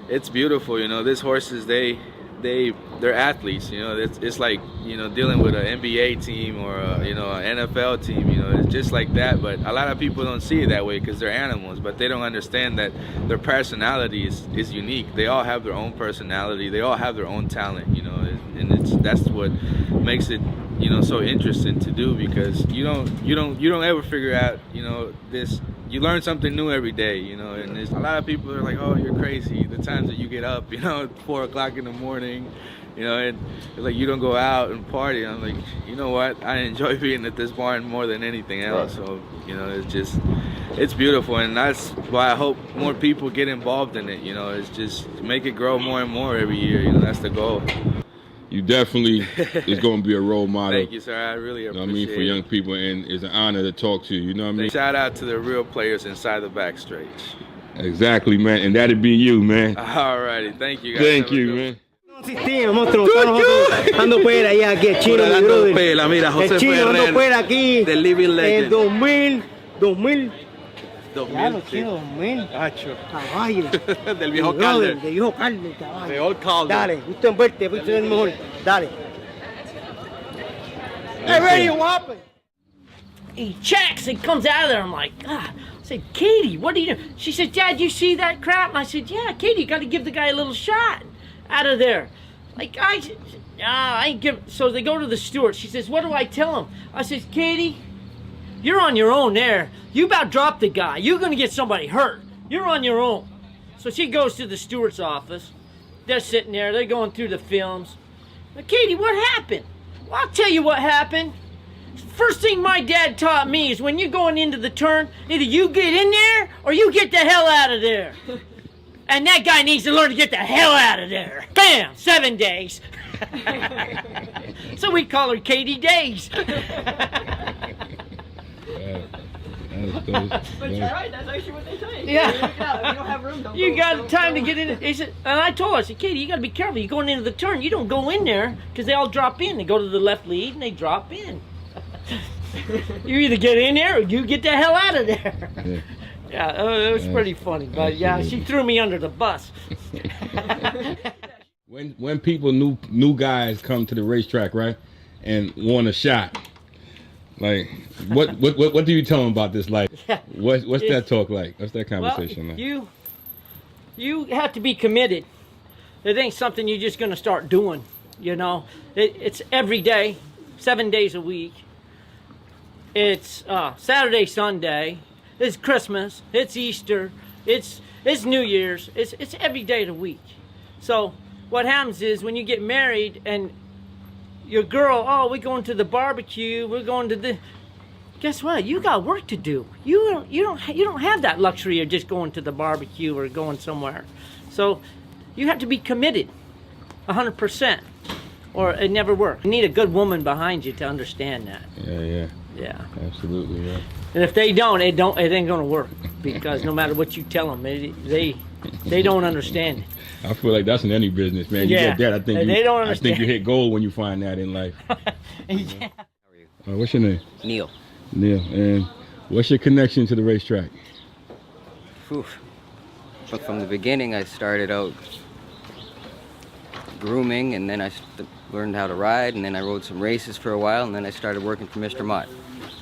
it's beautiful, you know. These horses, they're athletes, you know. It's like, you know, dealing with an NBA team or you know, an NFL team, you know. It's just like that. But a lot of people don't see it that way because they're animals, but they don't understand that their personality is unique. They all have their own personality. They all have their own talent, you know, and that's what makes it, you know, so interesting to do, because you don't ever figure out, you know, this. You learn something new every day, you know, and a lot of people are like, oh, you're crazy. The times that you get up, you know, at 4 o'clock in the morning, you know, and like you don't go out and party. I'm like, you know what? I enjoy being at this barn more than anything else. Right. So, you know, it's beautiful, and that's why I hope more people get involved in it. You know, it's just make it grow more and more every year. You know, that's the goal. You definitely is going to be a role model. Thank you, sir. I really appreciate it. I mean, for young people, and it's an honor to talk to you. You know what I mean? Shout out to the real players inside the backstage. Exactly, man. And that'd be you, man. All righty. Thank you, guys. Thank you, man. Existía, monstruo, estamos nosotros dando pela ya aquí, el chino, mi brother. Mira, José el chino Ferrer, dando pela aquí, the living legend. en 2000. Ya lo sí. chino, 2000. Caballo. Del viejo brother, Calder. del viejo Calder, caballo. The old Calder. Dale, gusto en verte, fuiste el mejor. Dale. Hey, ready, whopping. He checks and comes out of there. I'm like, ah. I said, Katie, what are you doing? She said, Dad, you see that crap? And I said, yeah, Katie, you got to give the guy a little shot out of there. Like, I ain't give. So they go to the steward. She says, what do I tell him? I says, Katie, you're on your own there. You about dropped the guy. You're going to get somebody hurt. You're on your own. So she goes to the steward's office. They're sitting there. They're going through the films. Katie, what happened? Well, I'll tell you what happened. First thing my dad taught me is when you're going into the turn, either you get in there or you get the hell out of there. And that guy needs to learn to get the hell out of there. Bam! 7 days. So we call her Katie Days. But you're right, that's actually what they tell you. Yeah. If you don't have room, don't You go. got time to get in. He said, and I told her, I said, Katie, you got to be careful. You're going into the turn. You don't go in there because they all drop in. They go to the left lead and they drop in. You either get in there or you get the hell out of there. Yeah, it was pretty funny. But yeah, she threw me under the bus. When people, new guys come to the racetrack, right, and want a shot, like what do you tell them about this? Like, what's that talk like? What's that conversation like? You have to be committed. It ain't something you're just gonna start doing. You know, it's every day, 7 days a week. It's Saturday, Sunday. It's Christmas. It's Easter. It's New Year's. It's every day of the week. So what happens is when you get married and your girl, oh, we're going to the barbecue. We're going to the. Guess what? You got work to do. You don't have that luxury of just going to the barbecue or going somewhere. So you have to be committed, 100%, or it never works. You need a good woman behind you to understand that. Yeah, absolutely, yeah. And if they don't, it ain't gonna work, because no matter what you tell them, they don't understand it. I feel like that's in any business, man. You get that. I think they don't understand. I think you hit gold when you find that in life. Yeah. What's your name? Neil. Neil. And what's your connection to the racetrack? From the beginning, I started out grooming, and then I learned how to ride, and then I rode some races for a while, and then I started working for Mr. Mott.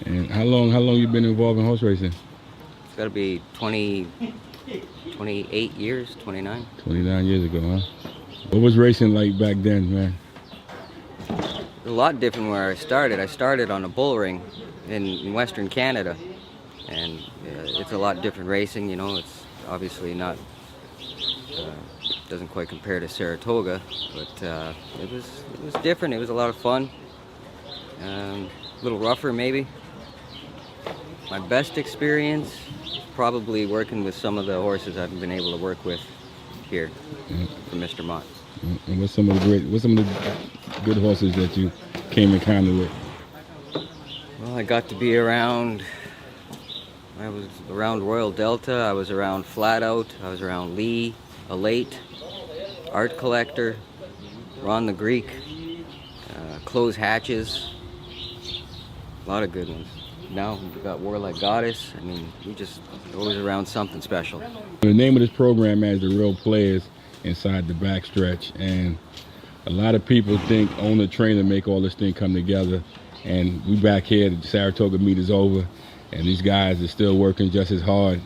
And how long you been involved in horse racing? It's got to be 28 years, 29. 29 years ago, huh? What was racing like back then, man? A lot different where I started. I started on a bull ring in Western Canada, and it's a lot different racing. You know, it's obviously not doesn't quite compare to Saratoga, but it was different. It was a lot of fun. A little rougher maybe. My best experience probably working with some of the horses I've been able to work with here for Mr. Mott. And what's some of the good horses that you came in contact with? Well, I got to be around. I was around Royal Delta. I was around Flat Out. I was around Lee, Elate, Art Collector, Ron the Greek, Close Hatches. A lot of good ones. Now we've got Warlike Goddess. I mean, we just always around something special. The name of this program is The Real Players Inside the Backstretch, and a lot of people think owner trainer make all this thing come together, and we back here, the Saratoga meet is over, and these guys are still working just as hard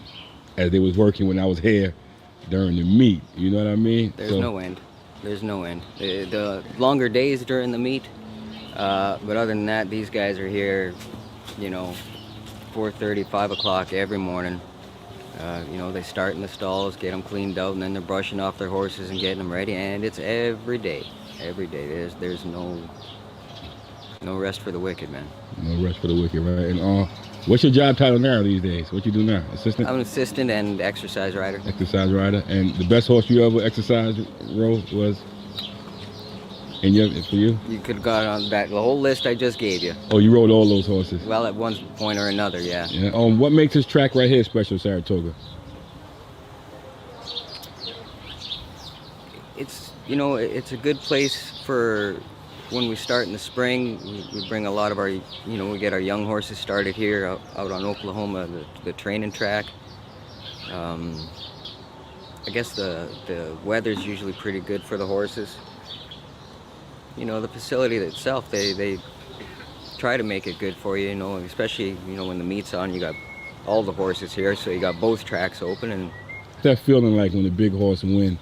as they was working when I was here during the meet. You know what I mean? There's no end. There's no end. The longer days during the meet, but other than that, these guys are here, you know, 4:30, 5 o'clock every morning. You know, they start in the stalls, get them cleaned out, and then they're brushing off their horses and getting them ready, and it's every day. Every day. There's no rest for the wicked, man. No rest for the wicked, right? And what's your job title now these days? What you do now? Assistant? I'm an assistant and exercise rider. Exercise rider. And the best horse you ever exercised rode was for you? You could have got on the whole list I just gave you. Oh, you rode all those horses? Well, at one point or another, yeah. Yeah. What makes this track right here special, Saratoga? It's, you know, it's a good place for when we start in the spring. We bring a lot of our, you know, we get our young horses started here out on Oklahoma, the training track. I guess the weather's usually pretty good for the horses. You know, the facility itself, they try to make it good for you, you know, especially, you know, when the meet's on, you got all the horses here, so you got both tracks open. And what's that feeling like when the big horse win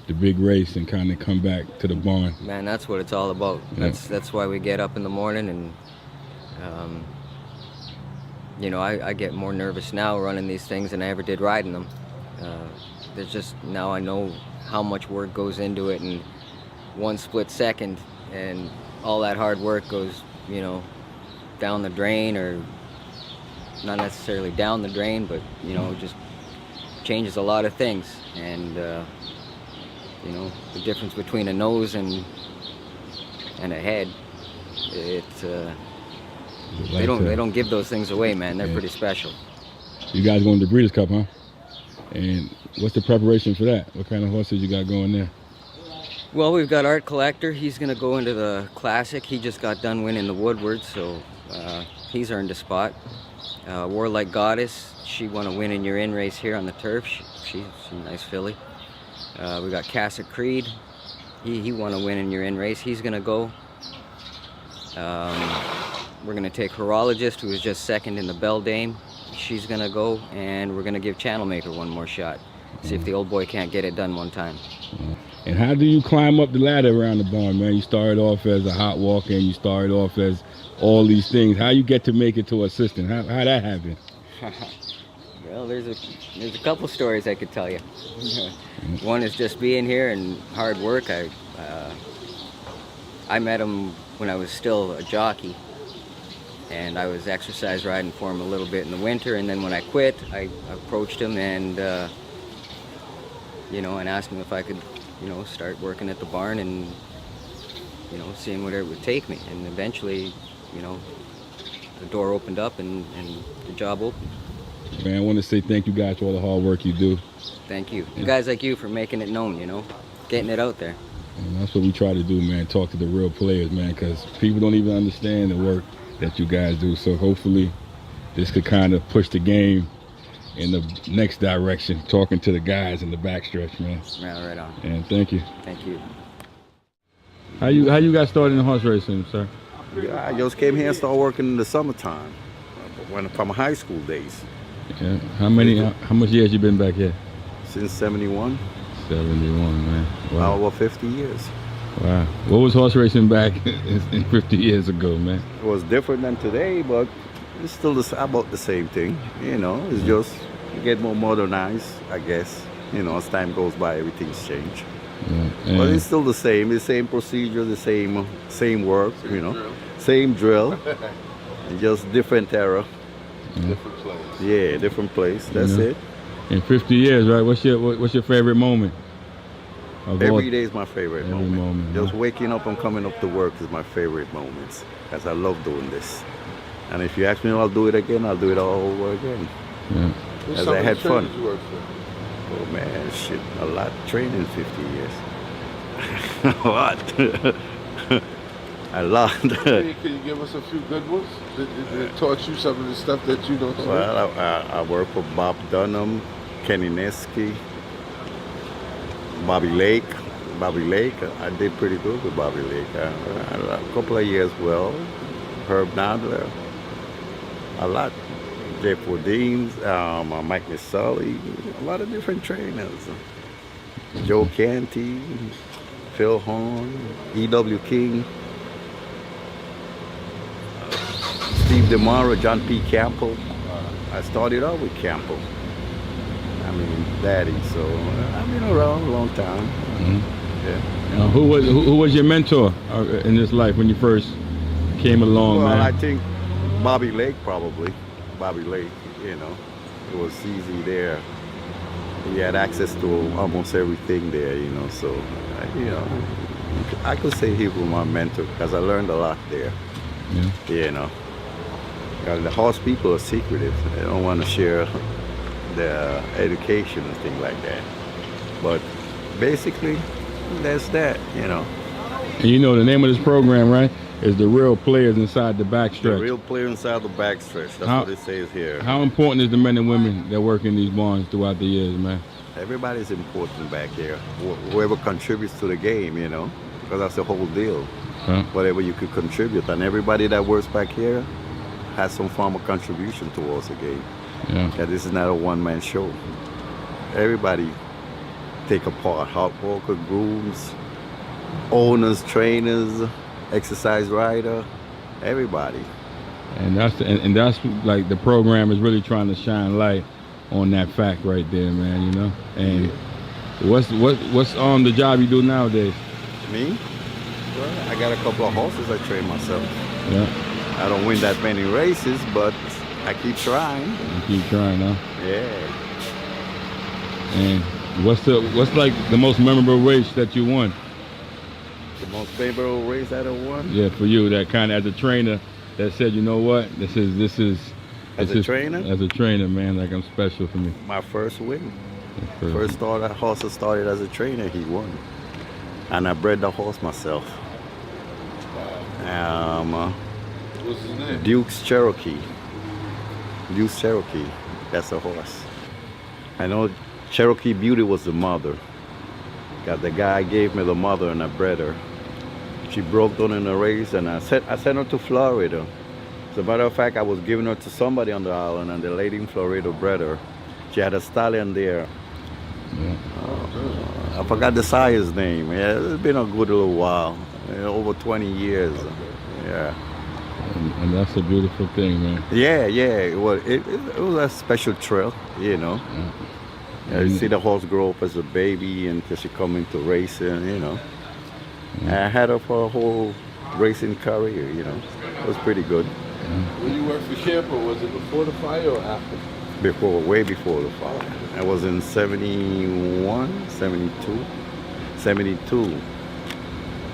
the big race and kind of come back to the barn? Man, that's what it's all about. Yeah. That's why we get up in the morning, and you know, I get more nervous now running these things than I ever did riding them. There's just, now I know how much work goes into it, and one split second and all that hard work goes, you know, down the drain, or not necessarily down the drain, but, you know, just changes a lot of things. And you know, the difference between a nose and a head, it's they don't give those things away, man. They're pretty special. You guys going to the Breeders' Cup, huh? And what's the preparation for that? What kind of horses you got going there? Well, we've got Art Collector. He's going to go into the Classic. He just got done winning the Woodward, so he's earned a spot. Warlike Goddess, she won a win in your in race here on the turf. She's a nice filly. We got Cassatt Creed. He won a win in your in race. He's going to go. We're going to take Horologist, who was just second in the Belle Dame. She's going to go, and we're going to give Channel Maker one more shot. See if the old boy can't get it done one time. And how do you climb up the ladder around the barn, man? You started off as a hot walker, and you started off as all these things. How you get to make it to assistant? How that happen? Well, there's a couple stories I could tell you. One is just being here and hard work. I met him when I was still a jockey, and I was exercise riding for him a little bit in the winter, and then when I quit, I approached him and you know, and asked him if I could, you know, start working at the barn and, you know, seeing where it would take me. And eventually, you know, the door opened up and the job opened. Man, I want to say thank you guys for all the hard work you do. Thank you. Yeah. Guys like you for making it known, you know, getting it out there. And that's what we try to do, man, talk to the real players, man, because people don't even understand the work that you guys do. So hopefully this could kind of push the game in the next direction, talking to the guys in the backstretch, man. Yeah, right on. And thank you. Thank you. How you got started in horse racing, sir? Yeah, I just came here and started working in the summertime, from high school days. Yeah. How much years you been back here? Since 71. 71, man. Wow. Over 50 years. Wow. What was horse racing back in 50 years ago, man? It was different than today, but it's still about the same thing. You know, it's just get more modernized, I guess. You know, as time goes by, everything's changed. Yeah. But it's still the same procedure, the same work, you know, same drill, just different era. Different place. Yeah, different place. That's it. In 50 years, right? What's your favorite moment? Every day is my favorite every moment. Just waking up and coming up to work is my favorite moments, because I love doing this. And if you ask me if I'll do it again, I'll do it all over again. Yeah. As I had fun. Oh man, shit, a lot training 50 years. A lot. A lot. Can you give us a few good ones that taught you some of the stuff that you don't know? Well, I worked with Bob Dunham, Kenny Neske, Bobby Lake. I did pretty good with Bobby Lake. A couple of years well. Herb Nadler, a lot. Jeff Woodines, Mike Missouri, a lot of different trainers. Joe Canty, Phil Horn, E.W. King, Steve DeMara, John P. Campbell. I started out with Campbell. I mean, Daddy. So I've been around a long time. Mm-hmm. Yeah. Who was your mentor in this life when you first came along, well, man? I think Bobby Lake probably. Bobby Lake, you know, it was easy there. He had access to almost everything there, you know. So, you know, I could say he was my mentor because I learned a lot there. Yeah. You know, the horse people are secretive. They don't want to share their education and things like that. But basically, that's that, you know. And you know the name of this program, right? Is the real players inside the backstretch. The real player inside the backstretch. That's what it says here. How important is the men and women that work in these barns throughout the years, man? Everybody's important back here. Whoever contributes to the game, you know, because that's the whole deal. Huh? Whatever you could contribute, and everybody that works back here has some form of contribution towards the game. Yeah. Yeah, this is not a one-man show. Everybody take a part. Hard worker, grooms, owners, trainers, exercise rider, everybody. And that's like the program is really trying to shine light on that fact right there, man. You know. And what's on the job you do nowadays? Me? Well, I got a couple of horses I train myself. Yeah. I don't win that many races, but I keep trying. You keep trying, huh? Yeah. And what's like the most memorable race that you won? The most favorable race I ever won? Yeah, for you, that kind of as a trainer that said, you know what, this is as a trainer? As a trainer, man, like I'm special for me. My first win. First horse I started as a trainer, he won. And I bred the horse myself. What's his name? Duke's Cherokee. Duke's Cherokee, that's a horse. I know Cherokee Beauty was the mother. Got the guy gave me the mother and I bred her. She broke down in a race and I sent her to Florida. As a matter of fact, I was giving her to somebody on the island and the lady in Florida bred her. She had a stallion there. Yeah. I forgot the sire's name. Yeah, it's been a good little while. Over 20 years. Yeah. And that's a beautiful thing, man. Yeah. It was a special thrill, you know. Yeah. You see the horse grow up as a baby until she come into racing, you know. I had her for a whole racing career, you know. It was pretty good. When you worked for Camper, was it before the fire or after? Way before the fire. I was in 71, 72. 72. I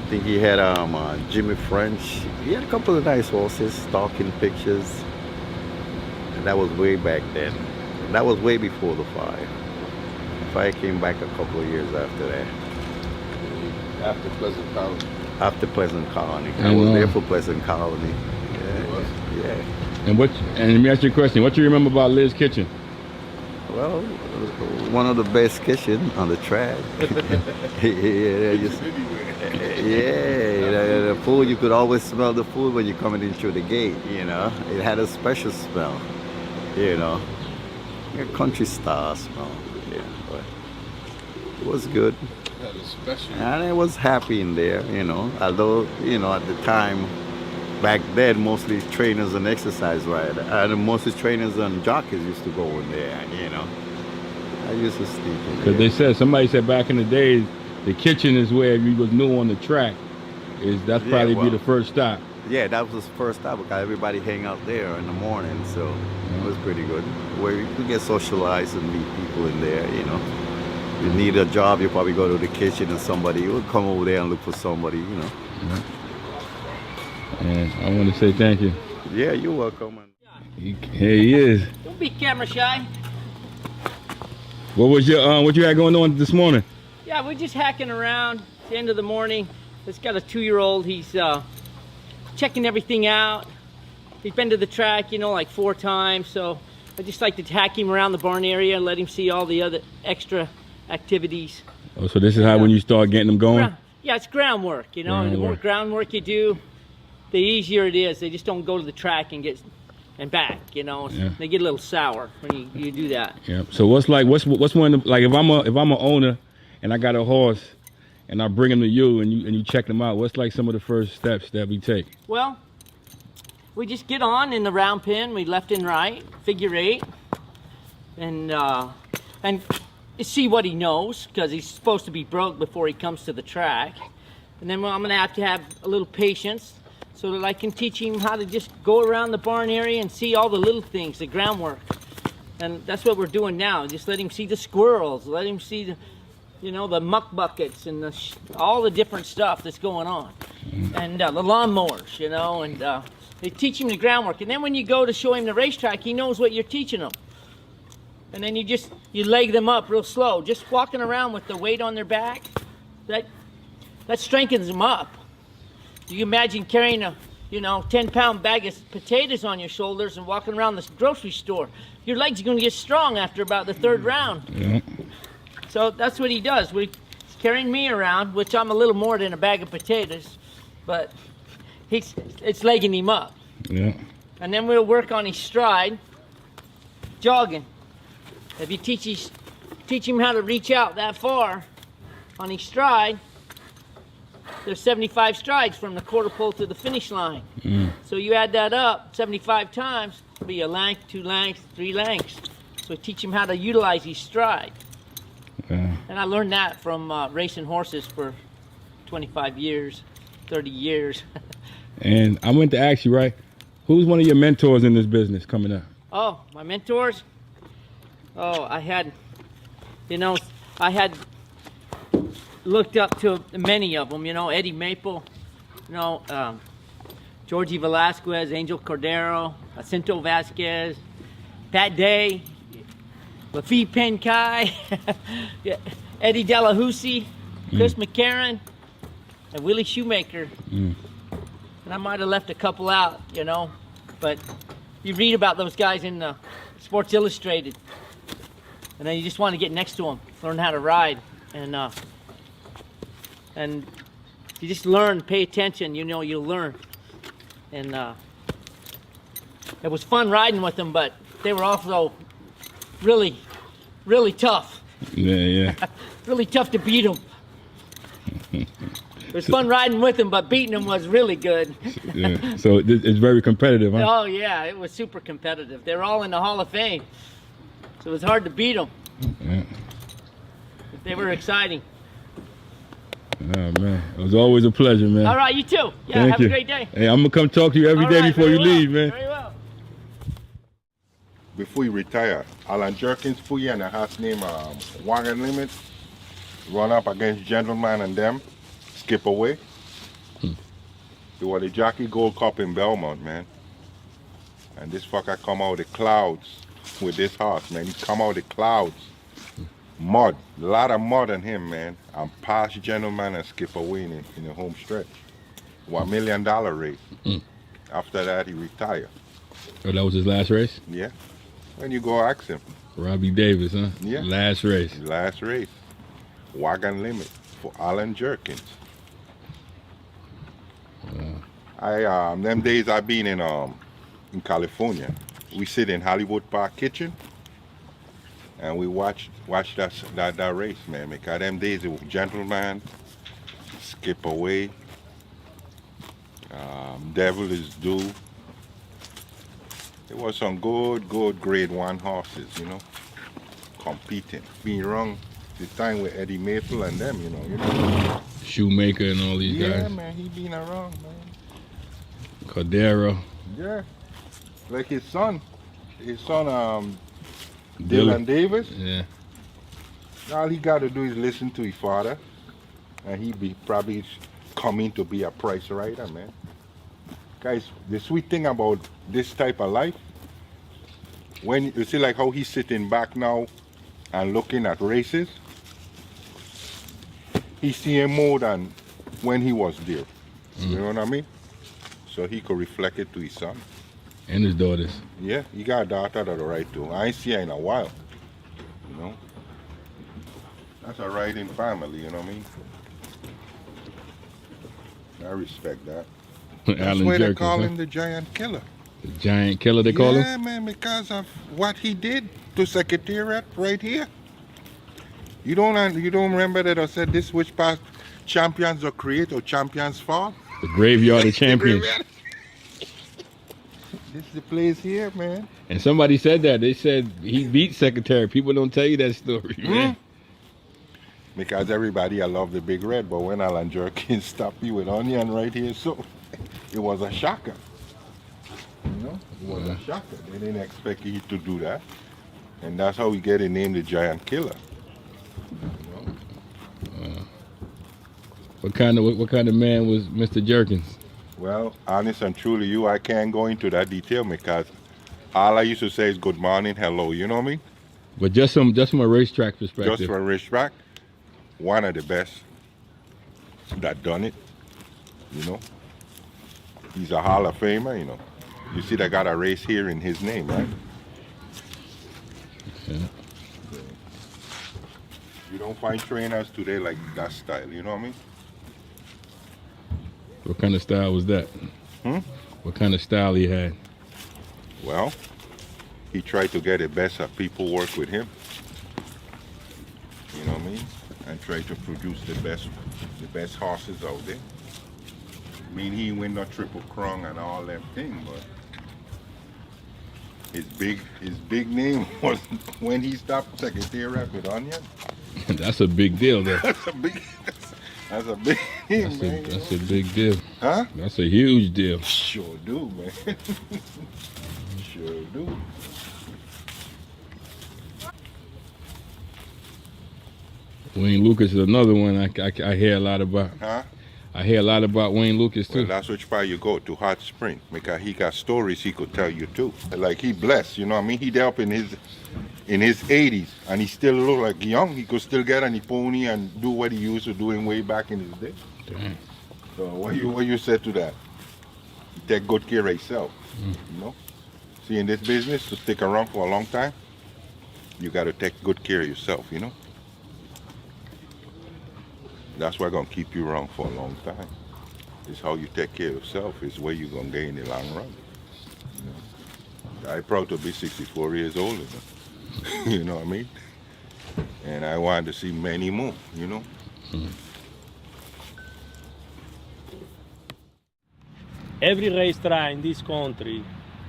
think he had Jimmy French. He had a couple of nice horses, stalking pictures. And that was way back then. That was way before the fire. The fire came back a couple of years after that. After Pleasant Colony. After Pleasant Colony. I was there for Pleasant Colony. Yeah. And let me ask you a question. What do you remember about Liz's Kitchen? Well, one of the best kitchens on the track. The food, you could always smell the food when you're coming in through the gate, you know. It had a special smell, you know. country stars. Yeah, but it was good. And I was happy in there, although, at the time, back then, mostly trainers and exercise rider, and mostly trainers and jockeys used to go in there, I used to sleep in there. Because somebody said back in the days, the kitchen is where if you was new on the track, that's probably be the first stop. Yeah, that was the first stop because everybody hang out there in the morning, so it was pretty good. Where you could get socialized and meet people in there, You need a job, you probably go to the kitchen and somebody will come over there and look for somebody, Yeah. And I want to say thank you. Yeah, you're welcome. Here he is. Don't be camera shy. What was your what you had going on this morning? Yeah, we're just hacking around. It's the end of the morning. It's got a 2-year-old. He's checking everything out. He's been to the track, like 4 times. So I just like to hack him around the barn area and let him see all the other extra activities. Oh, so this is how when you start getting them going? Yeah, it's groundwork, and the more groundwork you do, the easier it is. They just don't go to the track and back, They get a little sour when you do that. Yeah. So what's one of like if I'm an owner and I got a horse and I bring him to you and you check them out, what's like some of the first steps that we take? Well, we just get on in the round pen, we left and right, figure 8, and see what he knows, because he's supposed to be broke before he comes to the track. And then I'm gonna have to have a little patience so that I can teach him how to just go around the barn area and see all the little things, the groundwork. And that's what we're doing now. Just let him see the squirrels, let him see the muck buckets and all the different stuff that's going on. And the lawnmowers, and they teach him the groundwork. And then when you go to show him the racetrack, he knows what you're teaching him. And then you leg them up real slow. Just walking around with the weight on their back, that strengthens them up. You imagine carrying a 10-pound bag of potatoes on your shoulders and walking around this grocery store. Your legs are going to get strong after about the 3rd round. Yeah. So that's what he does. He's carrying me around, which I'm a little more than a bag of potatoes, but it's legging him up. Yeah. And then we'll work on his stride, jogging. If you teach him how to reach out that far on his stride, there's 75 strides from the quarter pole to the finish line. So you add that up 75 times, it'll be a length, 2 lengths, 3 lengths. So teach him how to utilize his stride. And I learned that from racing horses for 25 years, 30 years. And I went to ask you, right, who's one of your mentors in this business coming up? Oh, my mentors? Oh, I had looked up to many of them, Eddie Maple, Georgie Velasquez, Angel Cordero, Jacinto Vasquez, Pat Day, Lafitte Penkai, Eddie Delahousie, Chris McCarron, and Willie Shoemaker. And I might have left a couple out, but you read about those guys in Sports Illustrated, and then you just want to get next to them, learn how to ride, and you just learn, pay attention, you'll learn. And it was fun riding with them, but they were also really, really tough. Yeah. Really tough to beat them. It was fun riding with them, but beating them was really good. Yeah. So it's very competitive, huh? Oh yeah, it was super competitive. They're all in the Hall of Fame, so it was hard to beat them. Yeah. But they were exciting. Oh man, it was always a pleasure, man. All right, you too. Yeah, Thank have you. a great day. Hey, I'm gonna come talk to you every day before you leave, man. Very well. Before he retired, Alan Jerkins Fuya and a house named Wagon Limit run up against Gentleman and them, skip away. They were the Jockey Gold Cup in Belmont, man. And this fucker come out of the clouds with this horse, man. He come out of the clouds. Mud, a lot of mud on him, man. And pass Gentleman and skip away in the home stretch. $1 million race. After that, he retired. Oh, that was his last race? Yeah. When you go ask him. Robbie Davis, huh? Yeah. Last race. Last race. Wagon Limit for Alan Jerkins. Them days I been in California. We sit in Hollywood Park kitchen and we watched that race, man. Because them days it was Gentleman, Skip Away, Devil is Due. It was some good grade 1 horses, you know, competing. Being wrong the time with Eddie Maple and them, you know. Shoemaker and all these guys. Yeah, man, he been around, man. Cordero. Yeah, like his son, Dylan Davis. Yeah. All he got to do is listen to his father, and he be probably coming to be a price rider, man. Guys, the sweet thing about this type of life, when you see like how he's sitting back now and looking at races, he's seeing more than when he was there. You know what I mean? So he could reflect it to his son. And his daughters. Yeah, he got a daughter that'll ride too. I ain't seen her in a while. You know? That's a riding family, you know what I mean? I respect that. That's Alan why they Jerkins, call huh? him the Giant Killer. The Giant Killer, they call him? Yeah, man, because of what he did to Secretariat right here. You don't remember that I said this which past champions are create or champions fall? The Graveyard of Champions. This is the place here, man. And somebody said that. They said he beat Secretary. People don't tell you that story, man. Because everybody, I love the Big Red, but when Alan Jerkins stopped me with Onion right here, so it was a shocker. You know, it was a shocker. They didn't expect you to do that. And that's how we get the name the Giant Killer. What kind of man was Mr. Jerkins? Well, honest and truly, I can't go into that detail because all I used to say is good morning, hello, you know what I mean? But just from a racetrack perspective. Just from a racetrack, one of the best that done it, you know? He's a Hall of Famer, you know? You see they got a race here in his name, right? Yeah. You don't find trainers today like that style, you know what I mean? What kind of style was that? What kind of style he had? Well, he tried to get the best of people work with him. You know what I mean? And try to produce the best horses out there. I mean, he win no Triple Crown and all that thing, but his big name was when he stopped Secretariat with Onion. That's a big deal, though. That's a big name, man. That's a big deal. Huh? That's a huge deal. Sure do, man. Sure do. Wayne Lucas is another one I hear a lot about. Huh? I hear a lot about Wayne Lucas too. Well, that's which part you go to, Hot Spring, because he got stories he could tell you too. Like he blessed, you know what I mean? He up in his 80s, and he still look like young. He could still get on the pony and do what he used to doing way back in his day. Damn. So what you said to that? You take good care of yourself, you know? See, in this business, to stick around for a long time, you got to take good care of yourself, you know? That's what's going to keep you around for a long time. It's how you take care of yourself is where you're going to get in the long run. You know? I'm proud to be 64 years old. You know what I mean? And I wanted to see many more, you know? Every racetrack in this country,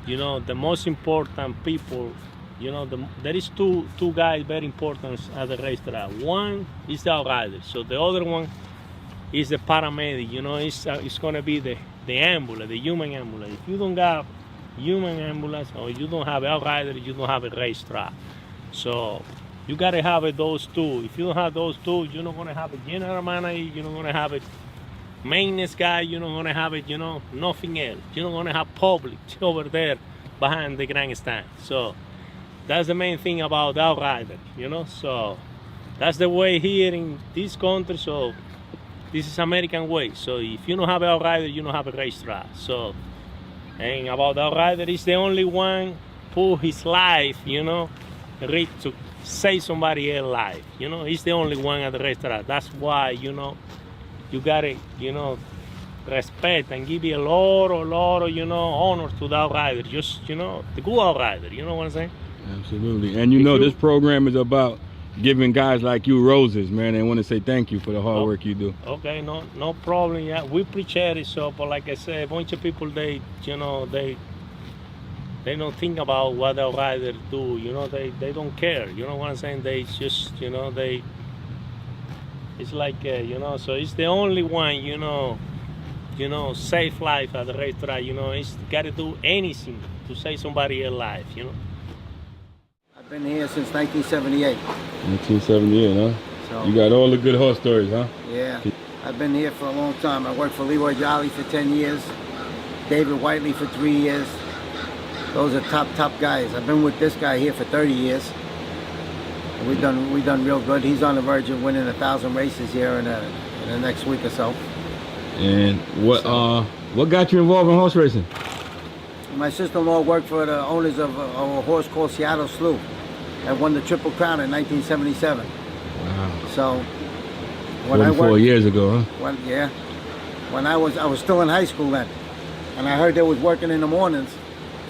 you know, the most important people, you know, there is two guys very important at the racetrack. One is the Outriders, so the other one is the paramedic. You know, it's going to be the ambulance, the human ambulance. If you don't have human ambulance or you don't have Outriders, you don't have a racetrack. So you got to have those two. If you don't have those two, you're not going to have a general manager, you're not going to have a maintenance guy, you're not going to have it, you know, nothing else. You're not going to have public over there behind the grandstand. So that's the main thing about the Outrider, you know. So that's the way here in this country. So this is American way. So if you don't have an Outrider, you don't have a racetrack. So, and about the Outrider, he's the only one put his life, you know, ready to save somebody else's life. You know, he's the only one at the racetrack. That's why, you know, you gotta, you know, respect and give you a lot of, you know, honor to the Outrider. Just, you know, the good Outrider, you know what I'm saying? Absolutely. And you know, this program is about giving guys like you roses, man. They want to say thank you for the hard work you do. Okay, no problem. Yeah, we appreciate it. So, but like I said, a bunch of people, they don't think about what the riders do. You know, they don't care. You know what I'm saying? They just, you know, it's like, you know, so it's the only one, you know, save life at the racetrack. You know, it's got to do anything to save somebody alive, you know. I've been here since 1978. 1978, huh? So, you got all the good horse stories, huh? Yeah. I've been here for a long time. I worked for Leroy Jolly for 10 years, David Whiteley for 3 years. Those are top guys. I've been with this guy here for 30 years. And we've done real good. He's on the verge of winning 1,000 races here in the next week or so. And what got you involved in horse racing? My sister-in-law worked for the owners of a horse called Seattle Slew that won the Triple Crown in 1977. Wow. So when 44 years ago, huh? When I was still in high school then, and I heard they was working in the mornings.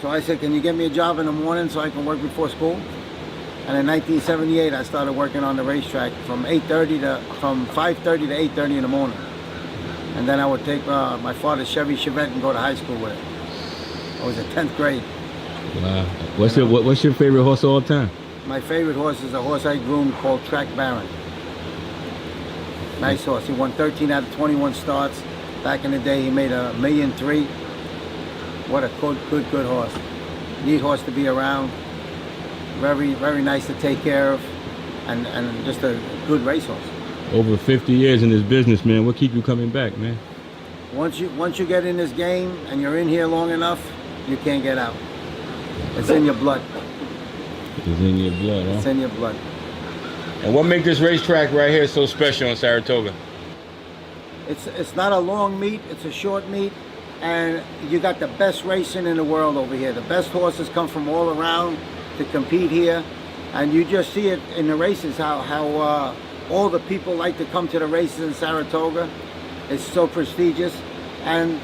So I said, can you get me a job in the morning so I can work before school? And in 1978, I started working on the racetrack from 5:30 to 8:30 in the morning. And then I would take my father's Chevy Chevette and go to high school with it. I was in 10th grade. Wow. What's your favorite horse of all time? My favorite horse is a horse I groomed called Track Baron. Nice horse. He won 13 out of 21 starts. Back in the day, he made $1.3 million. What a good horse. Neat horse to be around. Very nice to take care of, and just a good racehorse. Over 50 years in this business, man. What keep you coming back, man? Once you get in this game and you're in here long enough, you can't get out. It's in your blood. It's in your blood, huh? It's in your blood. And what makes this racetrack right here so special in Saratoga? It's not a long meet. It's a short meet. And you got the best racing in the world over here. The best horses come from all around to compete here, and you just see it in the races how all the people like to come to the races in Saratoga. It's so prestigious, and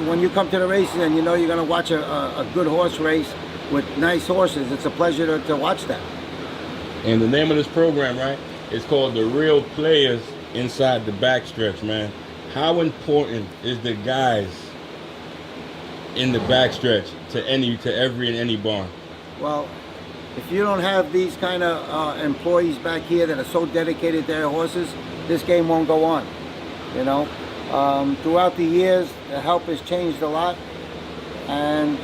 when you come to the races and you know you're going to watch a good horse race with nice horses, it's a pleasure to watch that. And the name of this program, right, it's called The Real Players Inside the Backstretch, man. How important is the guys in the backstretch to every and any barn? Well, if you don't have these kind of employees back here that are so dedicated to their horses, this game won't go on. You know, throughout the years, the help has changed a lot, and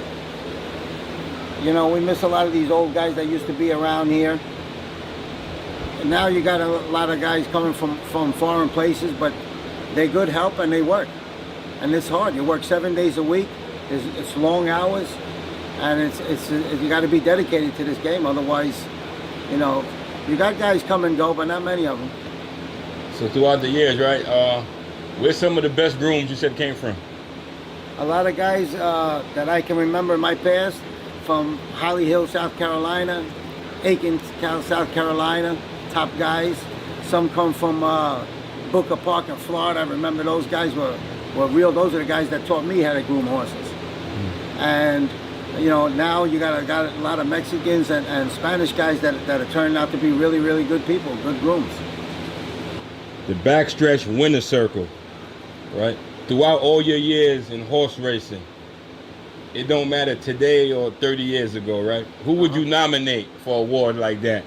you know, we miss a lot of these old guys that used to be around here. And now you got a lot of guys coming from foreign places, but they're good help and they work. And it's hard. You work 7 days a week. It's long hours, and you got to be dedicated to this game. Otherwise, you know, you got guys come and go, but not many of them. So throughout the years, right, where's some of the best grooms you said came from? A lot of guys that I can remember in my past, from Holly Hill, South Carolina, Aiken, South Carolina, top guys. Some come from Booker Park in Florida. I remember those guys were real. Those are the guys that taught me how to groom horses. And you know, now you got a lot of Mexicans and Spanish guys that are turning out to be really good people, good grooms. The backstretch winner circle, right? Throughout all your years in horse racing, it don't matter today or 30 years ago, right? Who would you nominate for an award like that?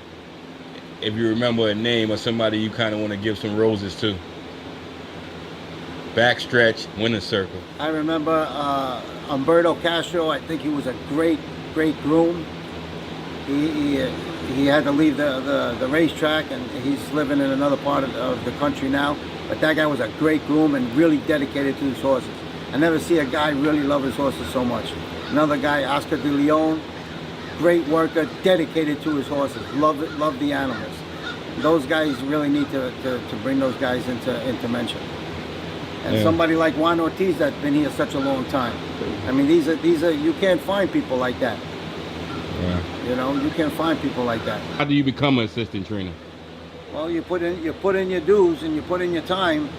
If you remember a name or somebody you kind of want to give some roses to. Backstretch winner circle. I remember Umberto Castro. I think he was a great groom. He had to leave the racetrack, and he's living in another part of the country now. But that guy was a great groom and really dedicated to his horses. I never see a guy really love his horses so much. Another guy, Oscar de Leon, great worker, dedicated to his horses, love the animals. Those guys really need to bring those guys into mention. And somebody like Juan Ortiz that's been here such a long time. I mean, these are you can't find people like that. Yeah. You know, you can't find people like that. How do you become an assistant trainer? Well, you put in your dues and you put in your time,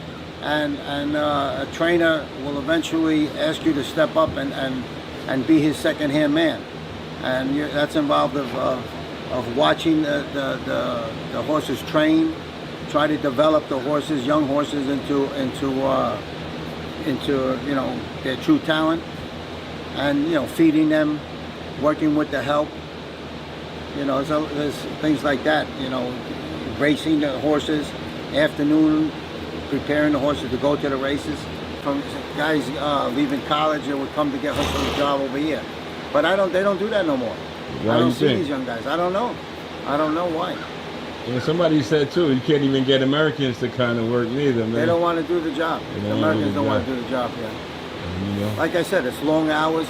and a trainer will eventually ask you to step up and be his second-hand man. and that's involved of watching the horses train, try to develop the horses, young horses, into you know, their true talent, and you know, feeding them, working with the help. You know, so there's things like that. You know, racing the horses, afternoon, preparing the horses to go to the races. From guys leaving college, they would come to get home from a job over here. But they don't do that no more. Why I don't you see think? these young guys. I don't know. I don't know why. And somebody said too, you can't even get Americans to kind of work neither, man. They don't want to do the job. The Americans don't want to do the job, yeah. You know? Like I said, it's long hours.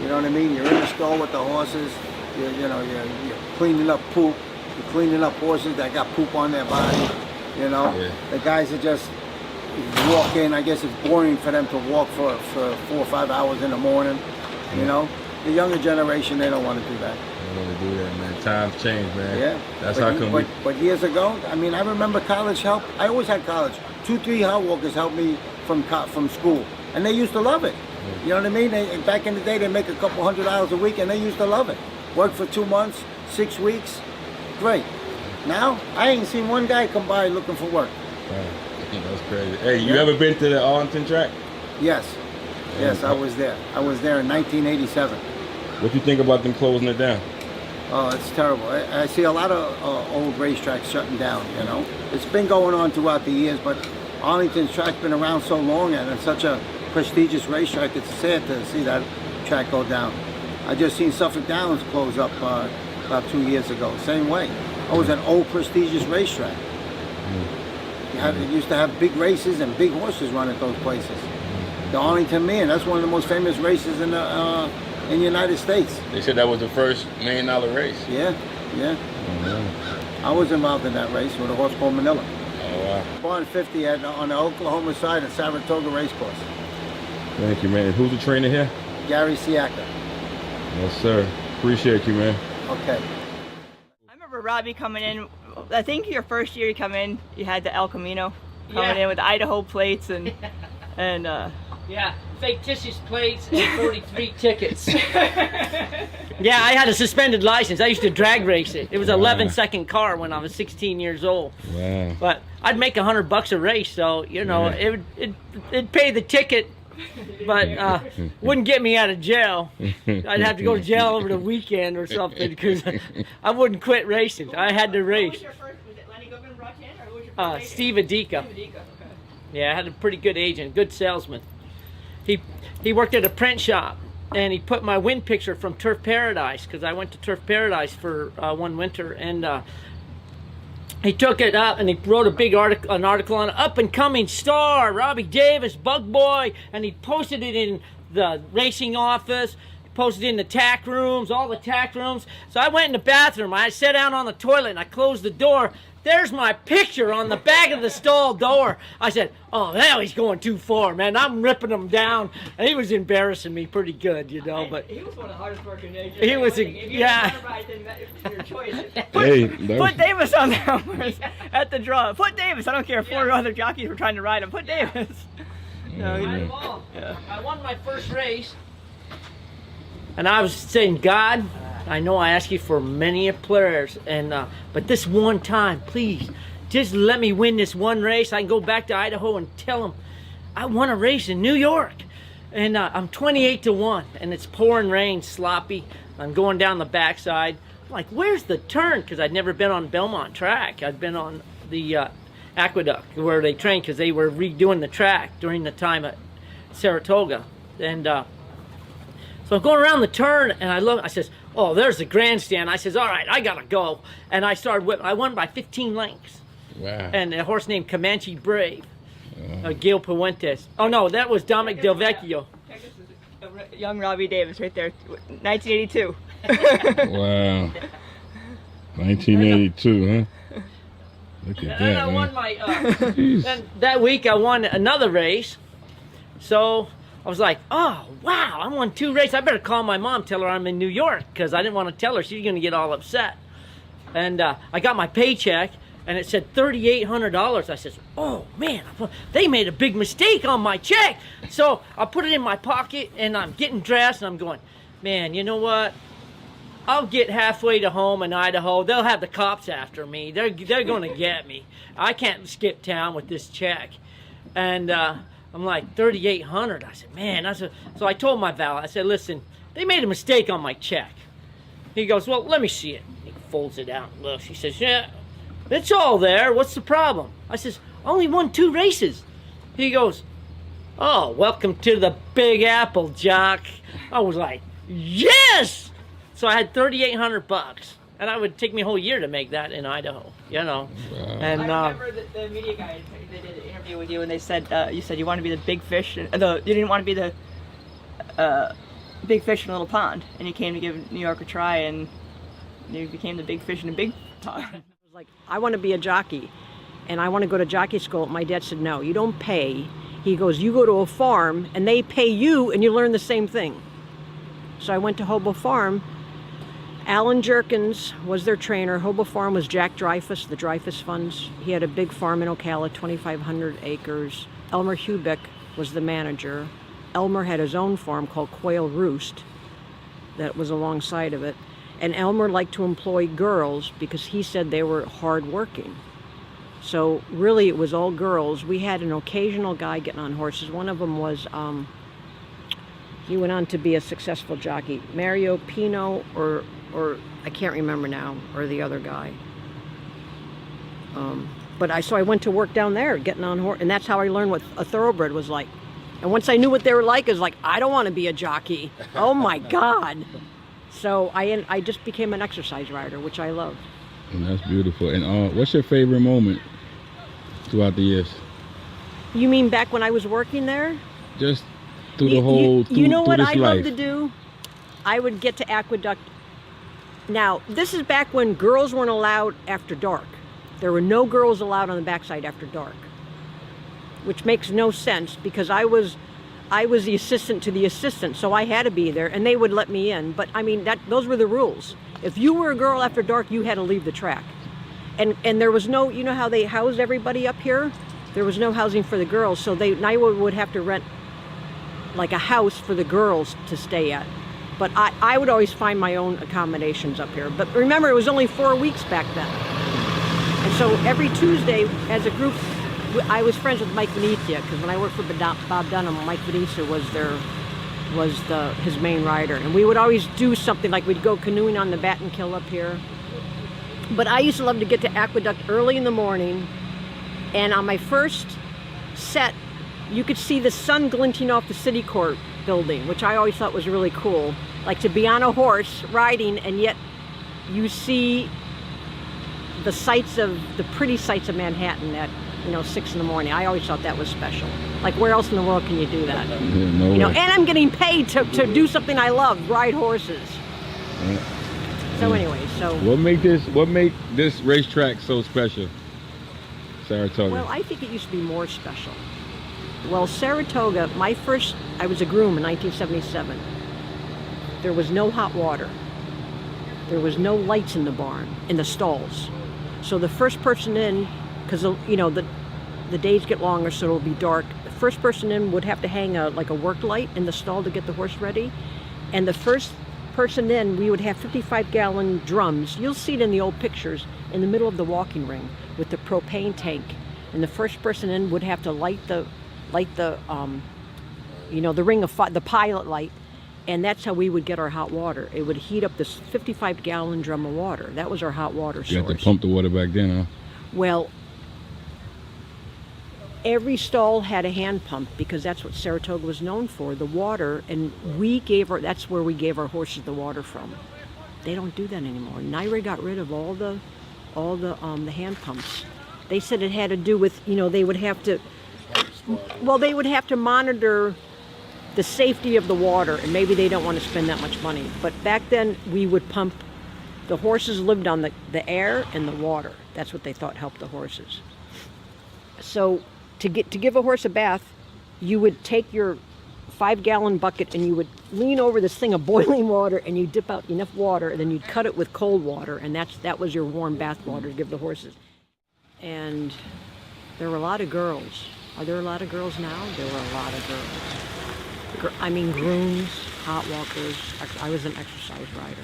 You know what I mean? You're in the stall with the horses. You're cleaning up poop. You're cleaning up horses that got poop on their body. You know, the guys are just walking. I guess it's boring for them to walk for 4 or 5 hours in the morning. You know, the younger generation, they don't want to do that. I don't want to do that, man. Times change, man. Yeah. That's how come But years ago, I mean, I remember college help. I always had college. 2-3 hard workers helped me from school, and they used to love it. You know what I mean? Back in the day, they make a couple $100 a week, and they used to love it. Work for 2 months, 6 weeks, great. Now, I ain't seen one guy come by looking for work. That's crazy. Hey, you ever been to the Arlington track? Yes. Yes, I was there. I was there in 1987. What do you think about them closing it down? Oh, it's terrible. I see a lot of old racetracks shutting down, you know. It's been going on throughout the years, but Arlington's track's been around so long, and it's such a prestigious racetrack, it's sad to see that track go down. I just seen Suffolk Downs close up about 2 years ago, same way. It was an old prestigious racetrack. It used to have big races and big horses run at those places. The Arlington Man, that's one of the most famous races in the United States. They said that was the first $1 million race. Yeah, yeah. I was involved in that race with a horse called Manila. Oh, wow. Born 50 on the Oklahoma side at Saratoga Racecourse. Thank you, man. Who's the trainer here? Gary Siaka. Yes, sir. Appreciate you, man. Okay. I remember Robbie coming in. I think your first year you come in, you had the El Camino coming in with the Idaho plates and yeah, fictitious plates and 43 tickets. Yeah, I had a suspended license. I used to drag race it. It was an 11-second car when I was 16 years old. Wow. But I'd make $100 a race, so you know it'd pay the ticket, but wouldn't get me out of jail. I'd have to go to jail over the weekend or something because I wouldn't quit racing. I had to race. What was your first? Was it Lenny Goodman brought you in, or who was your first agent? Steve Adika. Steve Adika, okay. Yeah, I had a pretty good agent, good salesman. He worked at a print shop, and he put my win picture from Turf Paradise, because I went to Turf Paradise for one winter, and he took it up and he wrote an article on up and coming star Robbie Davis, Bug Boy, and he posted it in the racing office, posted it in the tack rooms, all the tack rooms. So I went in the bathroom, I sat down on the toilet and I closed the door. There's my picture on the back of the stall door. I said, oh, now he's going too far, man. I'm ripping him down. And he was embarrassing me pretty good, you know. But he was one of the hardest working agents. he was, yeah. Your choice. Put Davis on there at the draw. Put Davis. I don't care if 4 other jockeys were trying to ride him. Put Davis. No, I won my first race. And I was saying, God, I know I ask you for many prayers, and but this one time, please, just let me win this one race. I can go back to Idaho and tell them I won a race in New York, and I'm 28-1, and it's pouring rain, sloppy. I'm going down the backside. I'm like, where's the turn? Because I'd never been on Belmont track. I'd been on the Aqueduct where they trained, because they were redoing the track during the time at Saratoga, and. So I'm going around the turn, and I look. I says, "Oh, there's the grandstand." I says, "All right, I gotta go." And I started whipping. I won by 15 lengths. Wow. And a horse named Comanche Brave, Gil Puentes. Oh no, that was Dominic Del Vecchio. Young Robbie Davis, right there, 1982. Wow. 1982, huh? Look at And that, then I man. won my. Then that week I won another race, so. I was like, oh, wow, I won 2 races. I better call my mom, tell her I'm in New York, because I didn't want to tell her. She's going to get all upset. And I got my paycheck, and it said $3,800. I said, oh, man, they made a big mistake on my check. So I put it in my pocket, and I'm getting dressed, and I'm going, man, you know what? I'll get halfway to home in Idaho. They'll have the cops after me. They're going to get me. I can't skip town with this check. And I'm like, $3,800. I said, man. So I told my valet, I said, listen, they made a mistake on my check. He goes, well, let me see it. He folds it out and looks. He says, yeah, it's all there. What's the problem? I says, only won 2 races. He goes, oh, welcome to the Big Apple, Jock. I was like, yes! So I had $3,800, and it would take me a whole year to make that in Idaho, you know. And I remember the media guys, they did an interview with you, and they said you said you want to be the big fish, you didn't want to be the big fish in a little pond, and you came to give New York a try, and you became the big fish in a big pond. I was like, I want to be a jockey, and I want to go to jockey school. My dad said, no, you don't pay. He goes, you go to a farm, and they pay you, and you learn the same thing. So I went to Hobo Farm. Alan Jerkins was their trainer. Hobo Farm was Jack Dreyfus, the Dreyfus Funds. He had a big farm in Ocala, 2,500 acres. Elmer Hubick was the manager. Elmer had his own farm called Quail Roost that was alongside of it. And Elmer liked to employ girls because he said they were hardworking. So really it was all girls. We had an occasional guy getting on horses. One of them was, he went on to be a successful jockey. Mario Pino or I can't remember now, or the other guy. So I went to work down there getting on horse, and that's how I learned what a thoroughbred was like. And once I knew what they were like, it was like, I don't want to be a jockey. Oh my God. So I just became an exercise rider, which I love. And that's beautiful. And what's your favorite moment throughout the years? You mean back when I was working there? Just through the whole, you know what I life. love to do? I would get to Aqueduct. Now, this is back when girls weren't allowed after dark. There were no girls allowed on the backside after dark, which makes no sense because I was the assistant to the assistant, so I had to be there, and they would let me in. But I mean, those were the rules. If you were a girl after dark, you had to leave the track. And there was no, you know how they housed everybody up here? There was no housing for the girls, so I would have to rent like a house for the girls to stay at. But I would always find my own accommodations up here. But remember, it was only 4 weeks back then. And so every Tuesday, as a group, I was friends with Mike Venezia, because when I worked for Bob Dunham, Mike Venezia was his main rider. And we would always do something, like we'd go canoeing on the Battenkill up here. But I used to love to get to Aqueduct early in the morning, and on my first set, you could see the sun glinting off the city court building, which I always thought was really cool. Like to be on a horse riding, and yet you see the pretty sights of Manhattan at 6 in the morning. I always thought that was special. Like, where else in the world can you do that? Yeah, and I'm getting paid to do something I love, ride horses. So anyway, what make this racetrack so special, Saratoga? Well, I think it used to be more special. Well, Saratoga, I was a groom in 1977. There was no hot water. There was no lights in the barn, in the stalls. So the first person in, because the days get longer, so it'll be dark. The first person in would have to hang a work light in the stall to get the horse ready. And the first person in, we would have 55-gallon drums. You'll see it in the old pictures in the middle of the walking ring with the propane tank. And the first person in would have to light the ring of the pilot light, and that's how we would get our hot water. It would heat up this 55-gallon drum of water. That was our hot water source. You had to pump the water back then, huh? Well, every stall had a hand pump because that's what Saratoga was known for, the water, and that's where we gave our horses the water from. They don't do that anymore. NYRA got rid of all the hand pumps. They said it had to do with, they would have to monitor the safety of the water, and maybe they don't want to spend that much money. But back then, we would pump. The horses lived on the air and the water. That's what they thought helped the horses. So to give a horse a bath, you would take your 5-gallon bucket and you would lean over this thing of boiling water, and you dip out enough water, and then you'd cut it with cold water, and that was your warm bath water to give the horses. And there were a lot of girls. Are there a lot of girls now? There were a lot of girls. I mean, grooms, hot walkers. I was an exercise rider.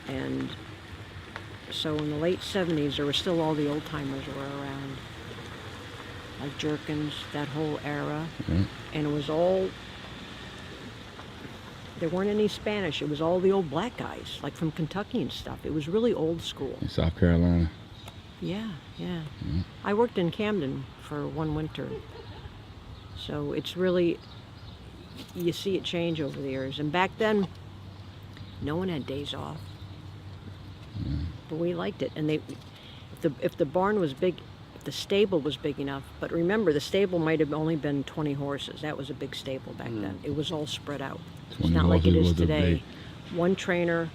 And so in the late 70s, there were still all the old timers were around, like Jerkins, that whole era. And it was all, there weren't any Spanish. It was all the old black guys, like from Kentucky and stuff. It was really old school. In South Carolina. Yeah. I worked in Camden for one winter. So it's really, you see it change over the years. And back then, no one had days off. But we liked it. And if the barn was big, if the stable was big enough, but remember, the stable might have only been 20 horses. That was a big stable back then. It was all spread out. It's not like it is today. One trainer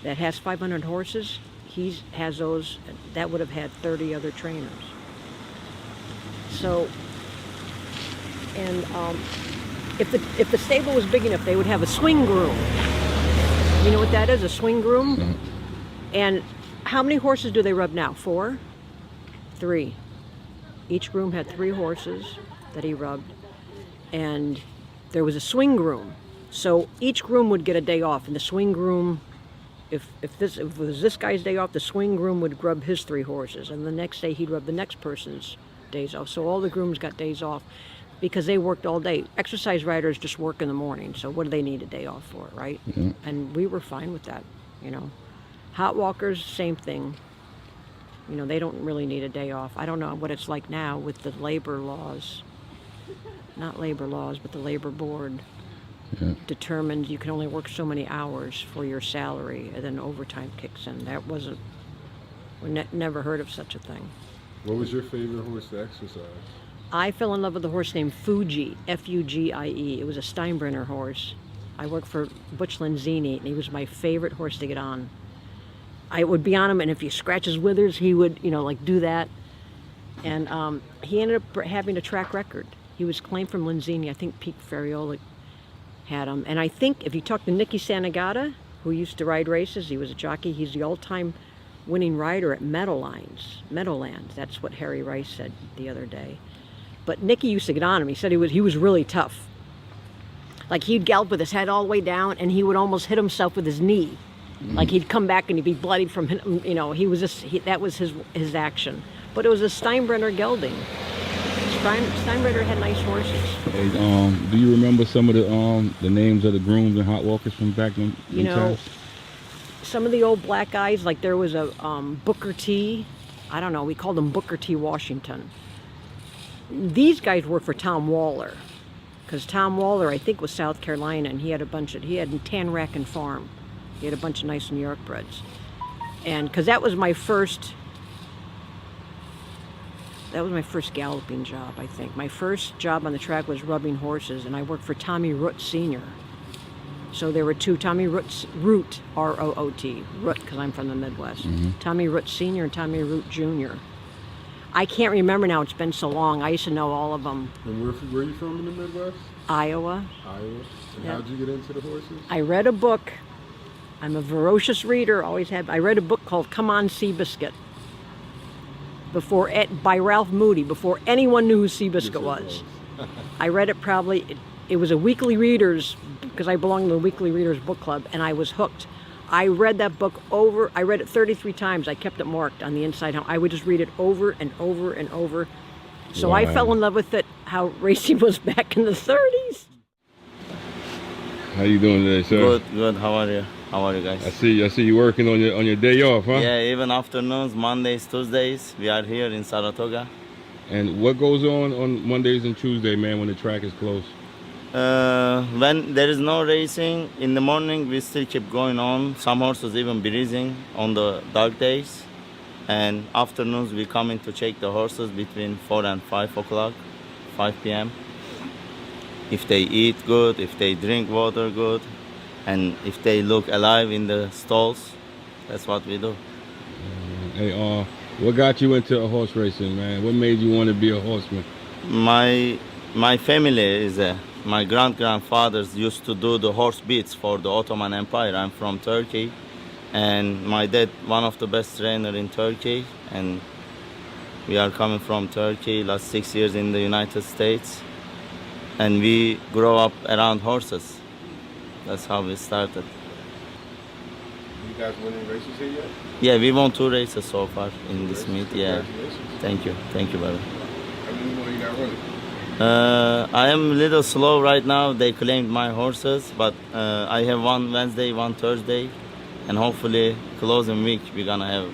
that has 500 horses, he has those, that would have had 30 other trainers. So, and if the stable was big enough, they would have a swing groom. You know what that is, a swing groom? And how many horses do they rub now? 4? 3. Each groom had 3 horses that he rubbed, and there was a swing groom. So each groom would get a day off, and the swing groom, if it was this guy's day off, the swing groom would rub his 3 horses, and the next day he'd rub the next person's days off. So all the grooms got days off because they worked all day. Exercise riders just work in the morning, so what do they need a day off for, right? And we were fine with that, you know. Hot walkers, same thing. You know, they don't really need a day off. I don't know what it's like now with the labor laws. Not labor laws, but the labor board determined you can only work so many hours for your salary, and then overtime kicks in. That wasn't, we never heard of such a thing. What was your favorite horse to exercise? I fell in love with a horse named Fugie, F-U-G-I-E. It was a Steinbrenner horse. I worked for Butch Lenzini, and he was my favorite horse to get on. I would be on him, and if you scratch his withers, he would, you know, like do that. And he ended up having a track record. He was claimed from Lenzini. I think Pete Ferriola had him. And I think if you talk to Nicky Santagata, who used to ride races, he was a jockey. He's the all-time winning rider at Meadowlands. That's what Harry Rice said the other day. But Nicky used to get on him. He said he was really tough. Like he'd gallop with his head all the way down, and he would almost hit himself with his knee. Like he'd come back and he'd be bloody from, you know, he was just, that was his action. But it was a Steinbrenner gelding. Steinbrenner had nice horses. Hey, do you remember some of the names of the grooms and hot walkers from back then? You know, some of the old black guys, like there was a Booker T. I don't know, we called him Booker T. Washington. These guys were for Tom Waller, because Tom Waller, I think, was South Carolina, and he had Tanrack and Farm. He had a bunch of nice New York breds. And because that was my first galloping job, I think. My first job on the track was rubbing horses, and I worked for Tommy Root Sr. So there were 2, Tommy Root, R-O-O-T, Root, because I'm from the Midwest. Tommy Root Sr. and Tommy Root Jr. I can't remember now, it's been so long. I used to know all of them. And where are you from in the Midwest? Iowa. And how'd you get into the horses? I read a book. I'm a voracious reader, always have. I read a book called Come On Seabiscuit by Ralph Moody, before anyone knew who Seabiscuit was. I read it probably, it was a Weekly Readers, because I belonged to the Weekly Readers book club, and I was hooked. I read that book I read it 33 times. I kept it marked on the inside. I would just read it over and over and over. So I fell in love with it, how racing was back in the 30s. How you doing today, sir? Good. How are you? How are you guys? I see you working on your day off, huh? Yeah, even afternoons, Mondays, Tuesdays, we are here in Saratoga. And what goes on Mondays and Tuesdays, man, when the track is closed? When there is no racing, in the morning we still keep going on. Some horses even breezing on the dark days. And afternoons we come in to check the horses between 4 and 5 o'clock, 5 p.m. If they eat good, if they drink water good, and if they look alive in the stalls, that's what we do. Hey, what got you into horse racing, man? What made you want to be a horseman? My family is my grandfathers used to do the horse beats for the Ottoman Empire. I'm from Turkey, and my dad, one of the best trainer in Turkey, and we are coming from Turkey, last 6 years in the United States, and we grow up around horses. That's how we started. guys win any races here yet? Yeah, we won 2 races so far in this meet. Yeah. Thank you, brother. How many more you got running? I am a little slow right now. They claimed my horses, but I have one Wednesday, one Thursday, and hopefully closing week we're gonna have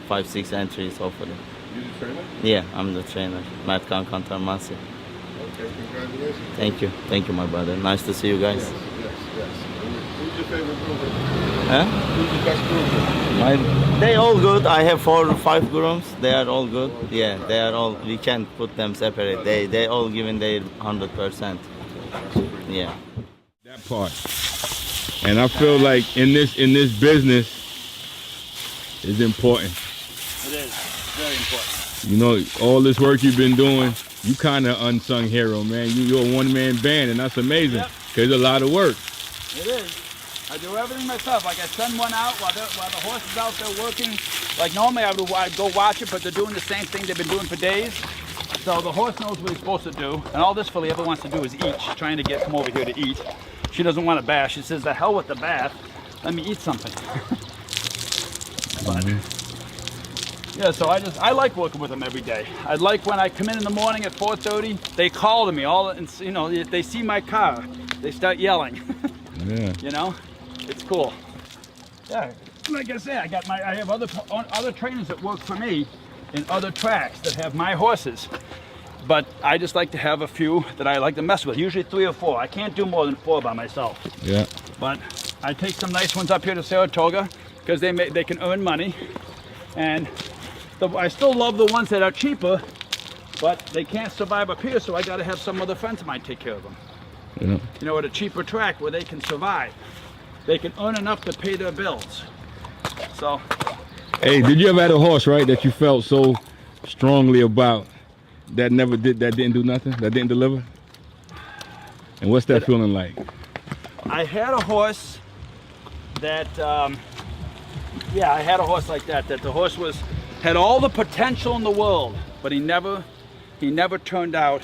5-6 entries. Hopefully. You the trainer? Yeah, I'm the trainer. Matt Kankantarmasi. Okay, congratulations. Thank you, my brother. Nice to see you guys. Yes. Who's your favorite groomer? Huh? Who's your best groomer? They all good. I have 4 or 5 grooms. They are all good. Yeah, they are all. We can't put them separate. They all giving their 100%. Yeah. That part. And I feel like in this business is important. It is very important. You know, all this work you've been doing, you kind of unsung hero, man. You're a one-man band, and that's amazing. Yep. Cause it's a lot of work. It is. I do everything myself. Like I send one out while the horse is out there working. Like normally I'd go watch it, but they're doing the same thing they've been doing for days. So the horse knows what he's supposed to do. And all this filly ever wants to do is eat. She's trying to come over here to eat. She doesn't want to bath. She says, the hell with the bath. Let me eat something. But, yeah, so I like working with them every day. I like when I come in the morning at 4:30, they call to me, they see my car, they start yelling. Yeah. You know, it's cool. Yeah, like I said, I have other trainers that work for me in other tracks that have my horses. But I just like to have a few that I like to mess with, usually 3 or 4. I can't do more than 4 by myself. Yeah. But I take some nice ones up here to Saratoga because they can earn money. And I still love the ones that are cheaper, but they can't survive up here, so I got to have some other friends of mine take care of them. Yeah. You know, at a cheaper track where they can survive. They can earn enough to pay their bills. So. Hey, did you ever have a horse, right, that you felt so strongly about that didn't do nothing, that didn't deliver? And what's that feeling like? I had a horse that, yeah, I had a horse like that the horse had all the potential in the world, but he never turned out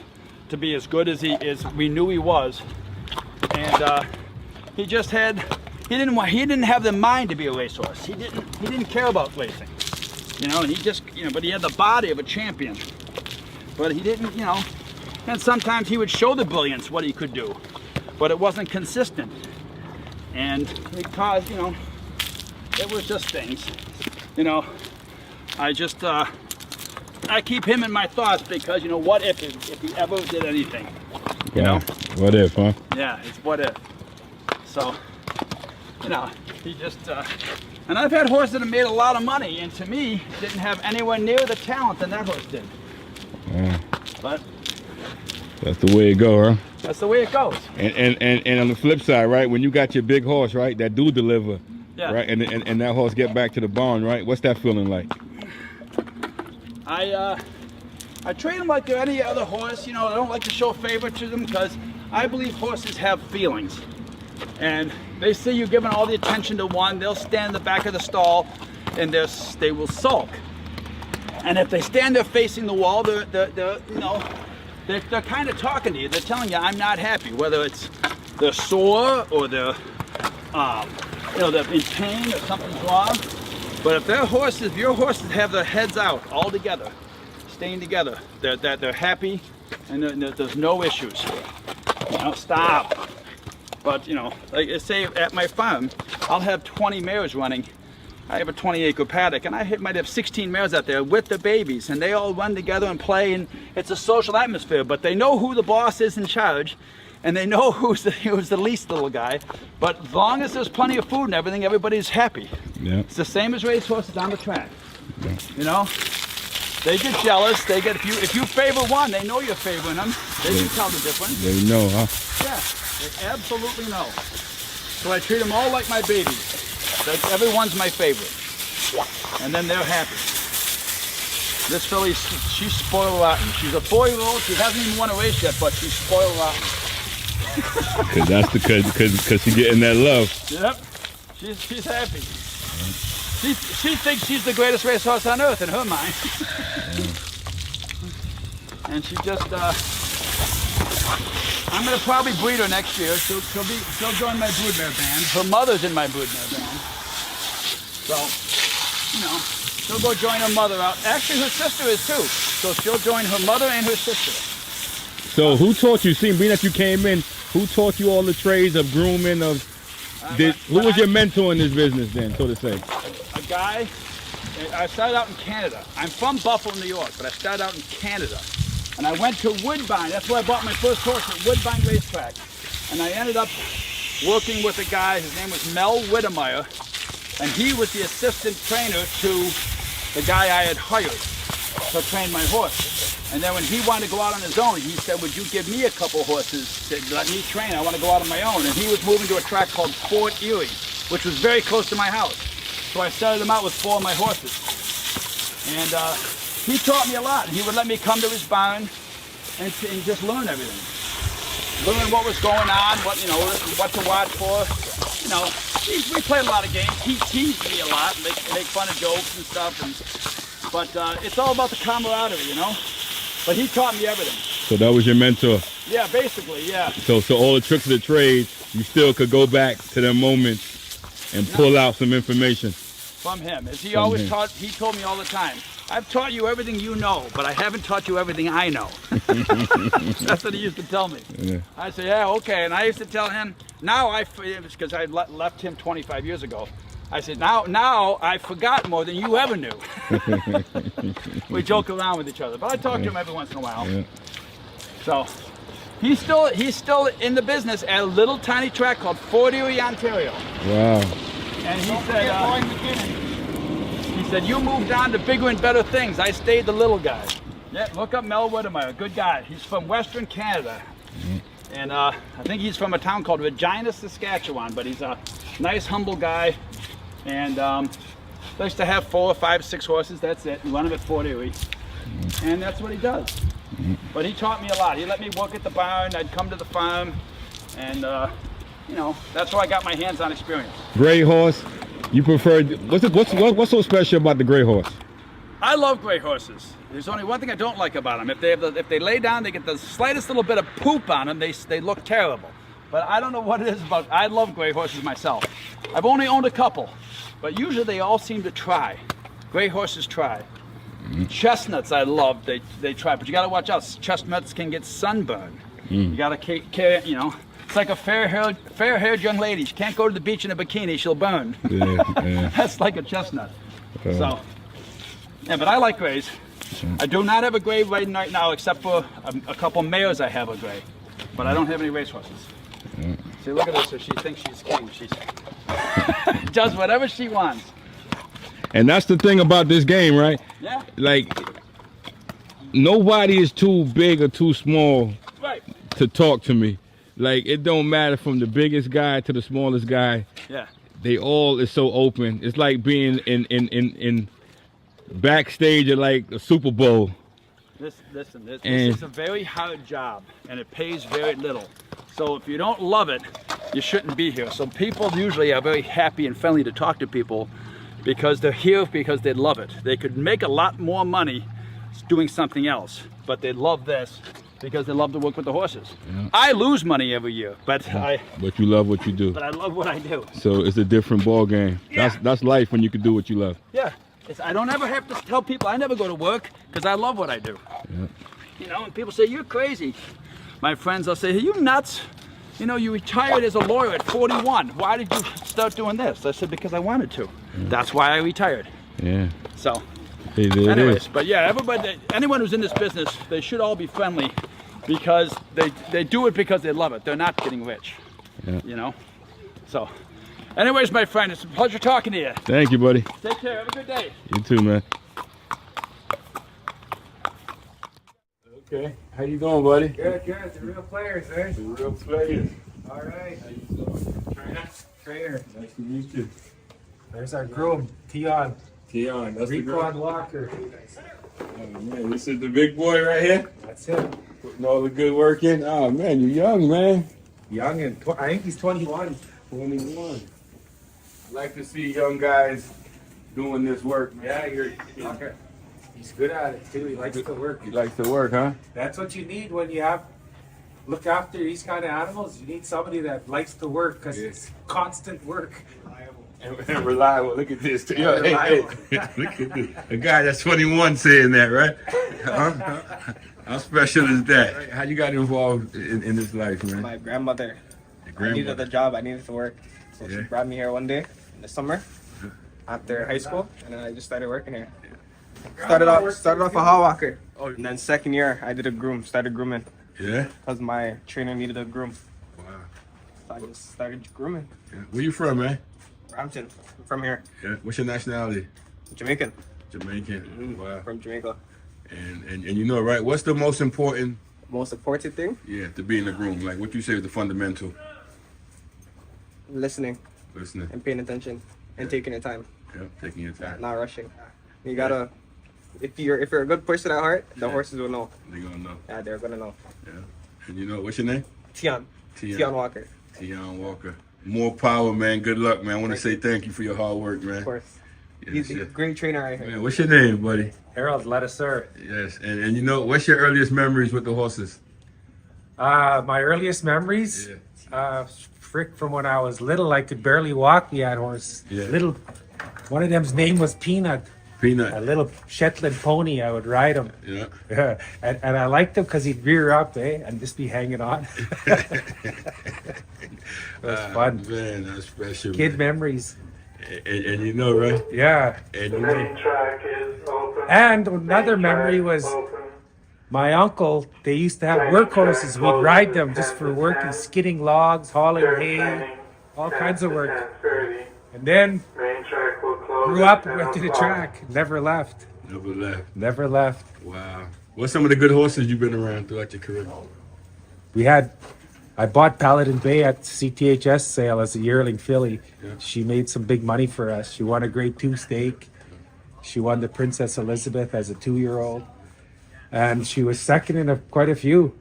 to be as good as we knew he was. And he didn't have the mind to be a racehorse. He didn't care about racing, you know. And but he had the body of a champion. But he didn't, you know. And sometimes he would show the brilliance what he could do, but it wasn't consistent. And it caused, you know, it was just things, you know. I keep him in my thoughts because, you know, what if he ever did anything, you know? What if, huh? Yeah, it's what if. So, you know, he just, and I've had horses that have made a lot of money, and to me, didn't have anywhere near the talent that horse did. Yeah. But That's the way it go, huh? that's the way it goes. And on the flip side, right, when you got your big horse, right, that do deliver, Yeah. right, and that horse get back to the barn, right, what's that feeling like? I train them like any other horse. You know, I don't like to show favoritism because I believe horses have feelings. And they see you giving all the attention to one, they'll stand in the back of the stall and they will sulk. And if they stand there facing the wall, they're kind of talking to you. They're telling you, I'm not happy, whether it's they're sore or they're in pain or something's wrong. But if your horses have their heads out all together, staying together, they're happy and there's no issues. You know, stop. But, you know, like I say at my farm, I'll have 20 mares running. I have a 20-acre paddock, and I might have 16 mares out there with the babies, and they all run together and play, and it's a social atmosphere. But they know who the boss is in charge, and they know who's the least little guy. But as long as there's plenty of food and everything, everybody's happy. Yeah. It's the same as racehorses on the track. You know, they get jealous. They get if you favor one, they know you're favoring them. They can tell the difference. They know, huh? Yeah, they absolutely know. So I treat them all like my babies. Like everyone's my favorite, and then they're happy. This filly, she's spoiled rotten. She's a 4-year-old. She hasn't even won a race yet, but she's spoiled rotten. Cause she's getting that love. Yep, she's happy. She thinks she's the greatest racehorse on earth in her mind. And she just, I'm gonna probably breed her next year. She'll join my broodmare band. Her mother's in my broodmare band. So, you know, she'll go join her mother out. Actually, her sister is too. So she'll join her mother and her sister. So who taught you, being that you came in, who taught you all the trades of grooming, who was your mentor in this business then, so to say? A guy, I started out in Canada. I'm from Buffalo, New York, but I started out in Canada. And I went to Woodbine. That's where I bought my first horse at Woodbine Racetrack. And I ended up working with a guy, his name was Mel Whittemeyer, and he was the assistant trainer to the guy I had hired to train my horse. And then when he wanted to go out on his own, he said, would you give me a couple horses to let me train? I want to go out on my own. And he was moving to a track called Fort Erie, which was very close to my house. So I started him out with 4 of my horses. And he taught me a lot. He would let me come to his barn and just learn everything. Learn what was going on, what to watch for. You know, we played a lot of games. He teased me a lot, make fun of jokes and stuff. But it's all about the camaraderie, you know. But he taught me everything. So that was your mentor. Yeah, basically, yeah. So all the tricks of the trade, you still could go back to them moments and pull out some information from him. As he always taught, he told me all the time, I've taught you everything you know, but I haven't taught you everything I know. That's what he used to tell me. Yeah. I said, yeah, okay. And I used to tell him, now because I left him 25 years ago, I said, now I forgot more than you ever knew. We joke around with each other, but I talk to him every once in a while. Yeah. So he's still in the business at a little tiny track called Fort Erie, Ontario. Wow. And he said, you moved on to bigger and better things. I stayed the little guy. Yeah, look up Mel Whittemeyer, good guy. He's from Western Canada. And I think he's from a town called Regina, Saskatchewan, but he's a nice, humble guy. And likes to have 4, 5, 6 horses, that's it. We run him at Fort Erie. And that's what he does. But he taught me a lot. He let me work at the barn, I'd come to the farm, and you know, that's where I got my hands-on experience. Gray horse, you prefer, what's so special about the gray horse? I love gray horses. There's only one thing I don't like about them. If they lay down, they get the slightest little bit of poop on them, they look terrible. But I don't know what it is about, I love gray horses myself. I've only owned a couple, but usually they all seem to try. Gray horses try. Chestnuts I love, they try, but you gotta watch out. Chestnuts can get sunburned. You gotta care, you know. It's like a fair-haired young lady. She can't go to the beach in a bikini, she'll burn. Yeah. That's like a chestnut. So, yeah, but I like grays. I do not have a gray right now, except for a couple mares I have a gray. But I don't have any racehorses. See, look at this, so she thinks she's king. She does whatever she wants. And that's the thing about this game, right? Yeah. Like, nobody is too big or too small to talk to me. Like, it don't matter from the biggest guy to the smallest guy. Yeah. They all is so open. It's like being in backstage at like a Super Bowl. This is a very hard job, and it pays very little. So if you don't love it, you shouldn't be here. So people usually are very happy and friendly to talk to people because they're here because they love it. They could make a lot more money doing something else, but they love this because they love to work with the horses. Yeah. I lose money every year, but But you love what you do. But I love what I do. So it's a different ball game. Yeah. That's life when you can do what you love. Yeah. I don't ever have to tell people I never go to work because I love what I do. Yeah. You know, and people say, you're crazy. My friends will say, are you nuts? You know, you retired as a lawyer at 41. Why did you start doing this? I said, because I wanted to. Yeah. That's why I retired. Yeah. So, hey, there anyways, it is. But yeah, everybody, anyone who's in this business, they should all be friendly because they do it because they love it. They're not getting rich. Yeah. You know? So, anyways, my friend, it's a pleasure talking to you. Thank you, buddy. Take care. Have a good day. You too, man. Okay. How you doing, buddy? Good. The real players, right? The real players. All right. How you doing? Trainer. Nice to meet you. There's our groom, Tion. Tion, that's the Requad groom. Walker. Oh man, this is the big boy right here. That's him. Putting all the good work in. Oh man, you're young, man. Young and I think he's 21. 21. I like to see young guys doing this work, man. Yeah, he's good at it too. He likes to work. He likes to work, huh? That's what you need when you look after these kind of animals. You need somebody that likes to work because it's constant work. And reliable. Look at this. Yo, hey, look at this. A guy that's 21 saying that, right? How special is that? How you got involved in this life, man? My grandmother. grandmother. I needed a job. I needed to work. So she Yeah. brought me here one day in the summer after high school, and then I just started working here. Started off a hot walker, and then second year I did a groom. Started grooming. Yeah. Because my trainer needed a groom. Wow. So I just started grooming. Yeah. Where you from, man? Brampton. I'm from here. Yeah. What's your nationality? Jamaican. Jamaican. Wow. From Jamaica. And you know, right? What's the most important? Most important thing? Yeah, to being a groom. Like what you say is the fundamental. Listening. Listening. And paying attention and taking your time. Yeah, taking your time. Not rushing. You gotta. If you're a good person at heart, the horses will know. They're gonna know. Yeah, they're gonna know. Yeah. And you know, what's your name? Tion Walker. Tion Walker. More power, man. Good luck, man. I want to say thank you for your hard work, man. Of course. Yes, He's a great trainer right here. Man, what's your name, buddy? Harold Ledesser. Yes. And you know, what's your earliest memories with the horses? My earliest memories, frick, from when I was little, I could barely walk the ad horse. Yeah. Little, one of them's name was Peanut. Peanut. A little Shetland pony. I would ride him. Yeah. Yeah. And I liked him because he'd rear up, and just be hanging on. It was fun. Man, that's special. Kid memories. And you know, right? Yeah. And you know. And another memory was my uncle. They used to have workhorses. We'd ride them just for working, skidding logs, hauling hay, all kinds of work. And then grew up and went to the track. Never left. Never left. Never left. Wow. What's some of the good horses you've been around throughout your career? I bought Paladin Bay at CTHS sale as a yearling filly. Yeah. She made some big money for us. She won a grade 2 stake. She won the Princess Elizabeth as a 2-year-old. And she was second in quite a few.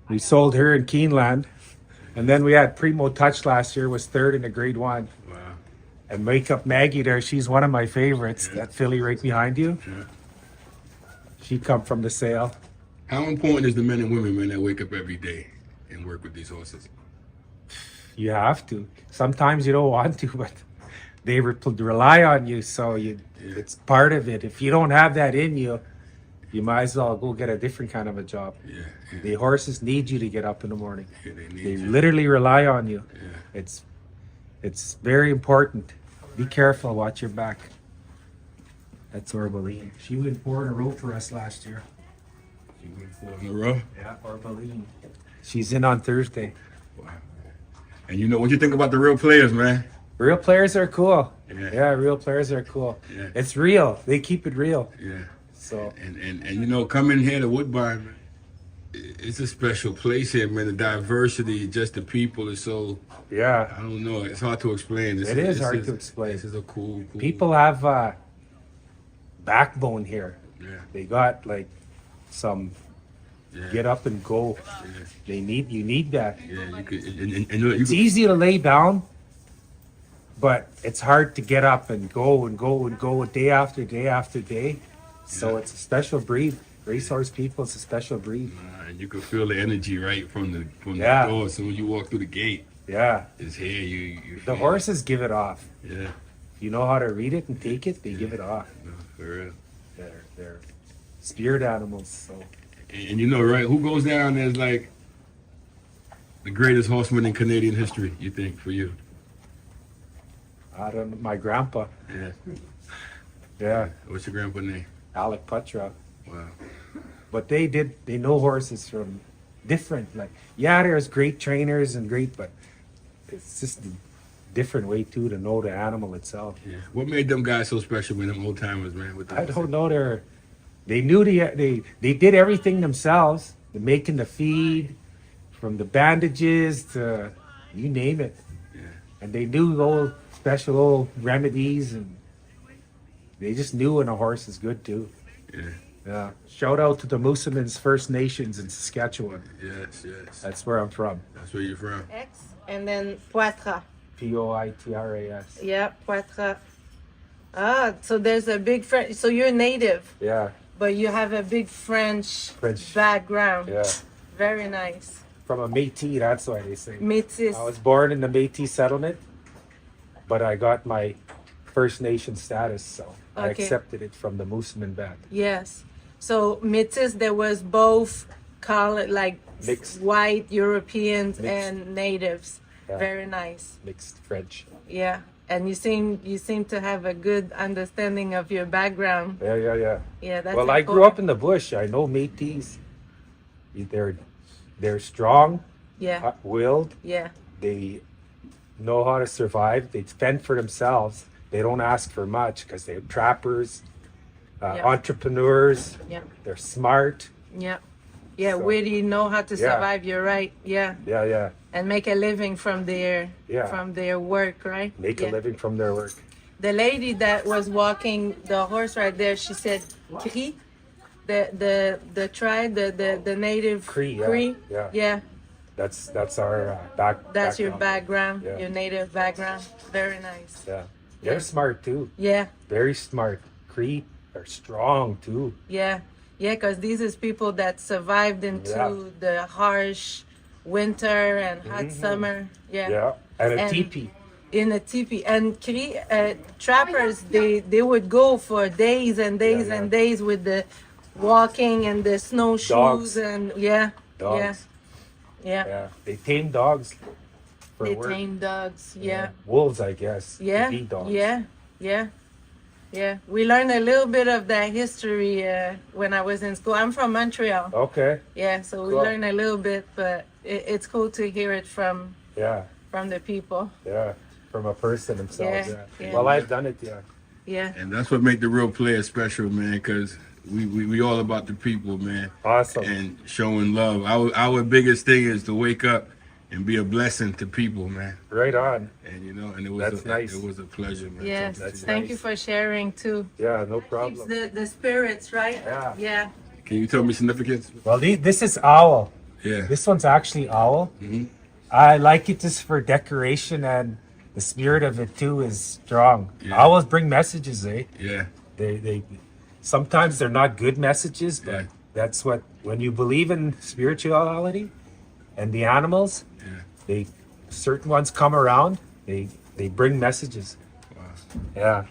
We sold her in Keeneland. And then we had Primo Touch last year, was third in a grade 1. Wow. And Wake Up Maggie there, she's one of my favorites. That filly right behind you. Yeah. She come from the sale. How important is the men and women, man, that wake up every day and work with these horses? You have to. Sometimes you don't want to, but they rely on you, so it's part of it. If you don't have that in you, you might as well go get a different kind of a job. Yeah. The horses need you to get up in the morning. Yeah, They literally rely on you. Yeah. It's very important. Be careful. Watch your back. That's Orbaline. She went 4 in a row for us last year. She went 4 in a row? Yeah, Orbaline. She's in on Thursday. Wow. And you know, what you think about the real players, man? Real players are cool. Yeah. Real players are cool. Yeah. It's real. They keep it real. Yeah. So and you know, coming here to Woodbine, man, it's a special place here, man. The diversity, just the people is so. Yeah. I don't know. It's hard to explain. It is hard to explain. This is a cool. People have backbone here. Yeah. They got like some get up and go. Yeah. You need that. Yeah, you could. It's easy to lay down, but it's hard to get up and go day after day after day. So it's a special breed. Racehorse people, it's a special breed. And you can feel the energy right from the door. So when you walk through the gate, it's here. You the horses give it off. Yeah. If you know how to read it and take it, they give it off. No, for real. They're spirit animals. So. And you know, right? Who goes down as like the greatest horseman in Canadian history? You think for you? I don't know. My grandpa. Yeah. Yeah. What's your grandpa's name? Alec Putra. Wow. But they know horses from different, there's great trainers and great, but it's just a different way too to know the animal itself. Yeah. What made them guys so special, man? Them old timers, man. With I don't know. They knew they did everything themselves. The making the feed, from the bandages to you name it. Yeah. And they knew old special old remedies, and they just knew when a horse is good too. Yeah. Yeah. Shout out to the Moosomin's First Nations in Saskatchewan. Yes. That's where I'm from. That's where you're from. X and then Poitras. Poitras. Yeah, Poitras. Ah, so there's a big French. So you're native, Yeah. but you have a big French background. Yeah. Very nice. From a Métis, that's why they say. Métis. I was born in the Métis settlement. but I got my First Nation status, so I Okay. accepted it from the Mooseman band. Yes. So Métis, there was both like Mixed. white Europeans Mixed. and natives. Yeah. Very nice. Mixed French. Yeah. And you seem to have a good understanding of your background. Yeah. Yeah, that's Well, I grew up in the bush. I know Métis. They're strong, Yeah. willed. Yeah. They know how to survive. They fend for themselves. They don't ask for much because they're trappers, Yeah. entrepreneurs. Yeah. They're smart. Yeah. Yeah, So- witty, know how to Yeah. survive, you're right. Yeah. Yeah. And make a living from their Yeah. work, right? Make Yeah. a living from their work. The lady that was walking the horse right there, she said Cree. The tribe, the native Cree, yeah. Yeah. That's our background. That's your background, Yeah. your native background. Very nice. Yeah. They're smart too. Yeah. Very smart. Cree are strong too. Yeah. Yeah, because these is people that survived into Yeah. the harsh winter and hot Mhm. summer. Yeah. Yeah. And a teepee. In a teepee. And Cree trappers, they would go for days and days Yeah. and days with the walking and the snowshoes Dogs. and yeah. Dogs. Yeah. Yeah. They tame dogs for They work. tame dogs. Yeah. Wolves, I guess. Yeah. They eat dogs. Yeah. We learned a little bit of that history when I was in school. I'm from Montreal. Okay. Yeah, so we Cool. learned a little bit, but it's cool to hear it from Yeah. the people. Yeah. From a person themselves. Yeah, Yeah. yeah. Well, I've done it. Yeah. Yeah. And that's what make the real players special, man, because we all about the people, man. Awesome. And showing love. Our biggest thing is to wake up and be a blessing to people, man. Right on. And and it was That's nice. It was a pleasure, man. Yes. talking to you. Thank you for sharing too. Yeah. No Keeps problem. the spirits, right? Yeah. Yeah. Can you tell me significance? Well, this is owl. Yeah. This one's actually owl. Mm-hmm. I like it just for decoration, and the spirit of it too is strong. Yeah. Owls bring messages, eh? Yeah. They sometimes they're not good messages, but that's what, when you believe in spirituality and the animals, certain ones come around, they bring messages. Wow. Yeah.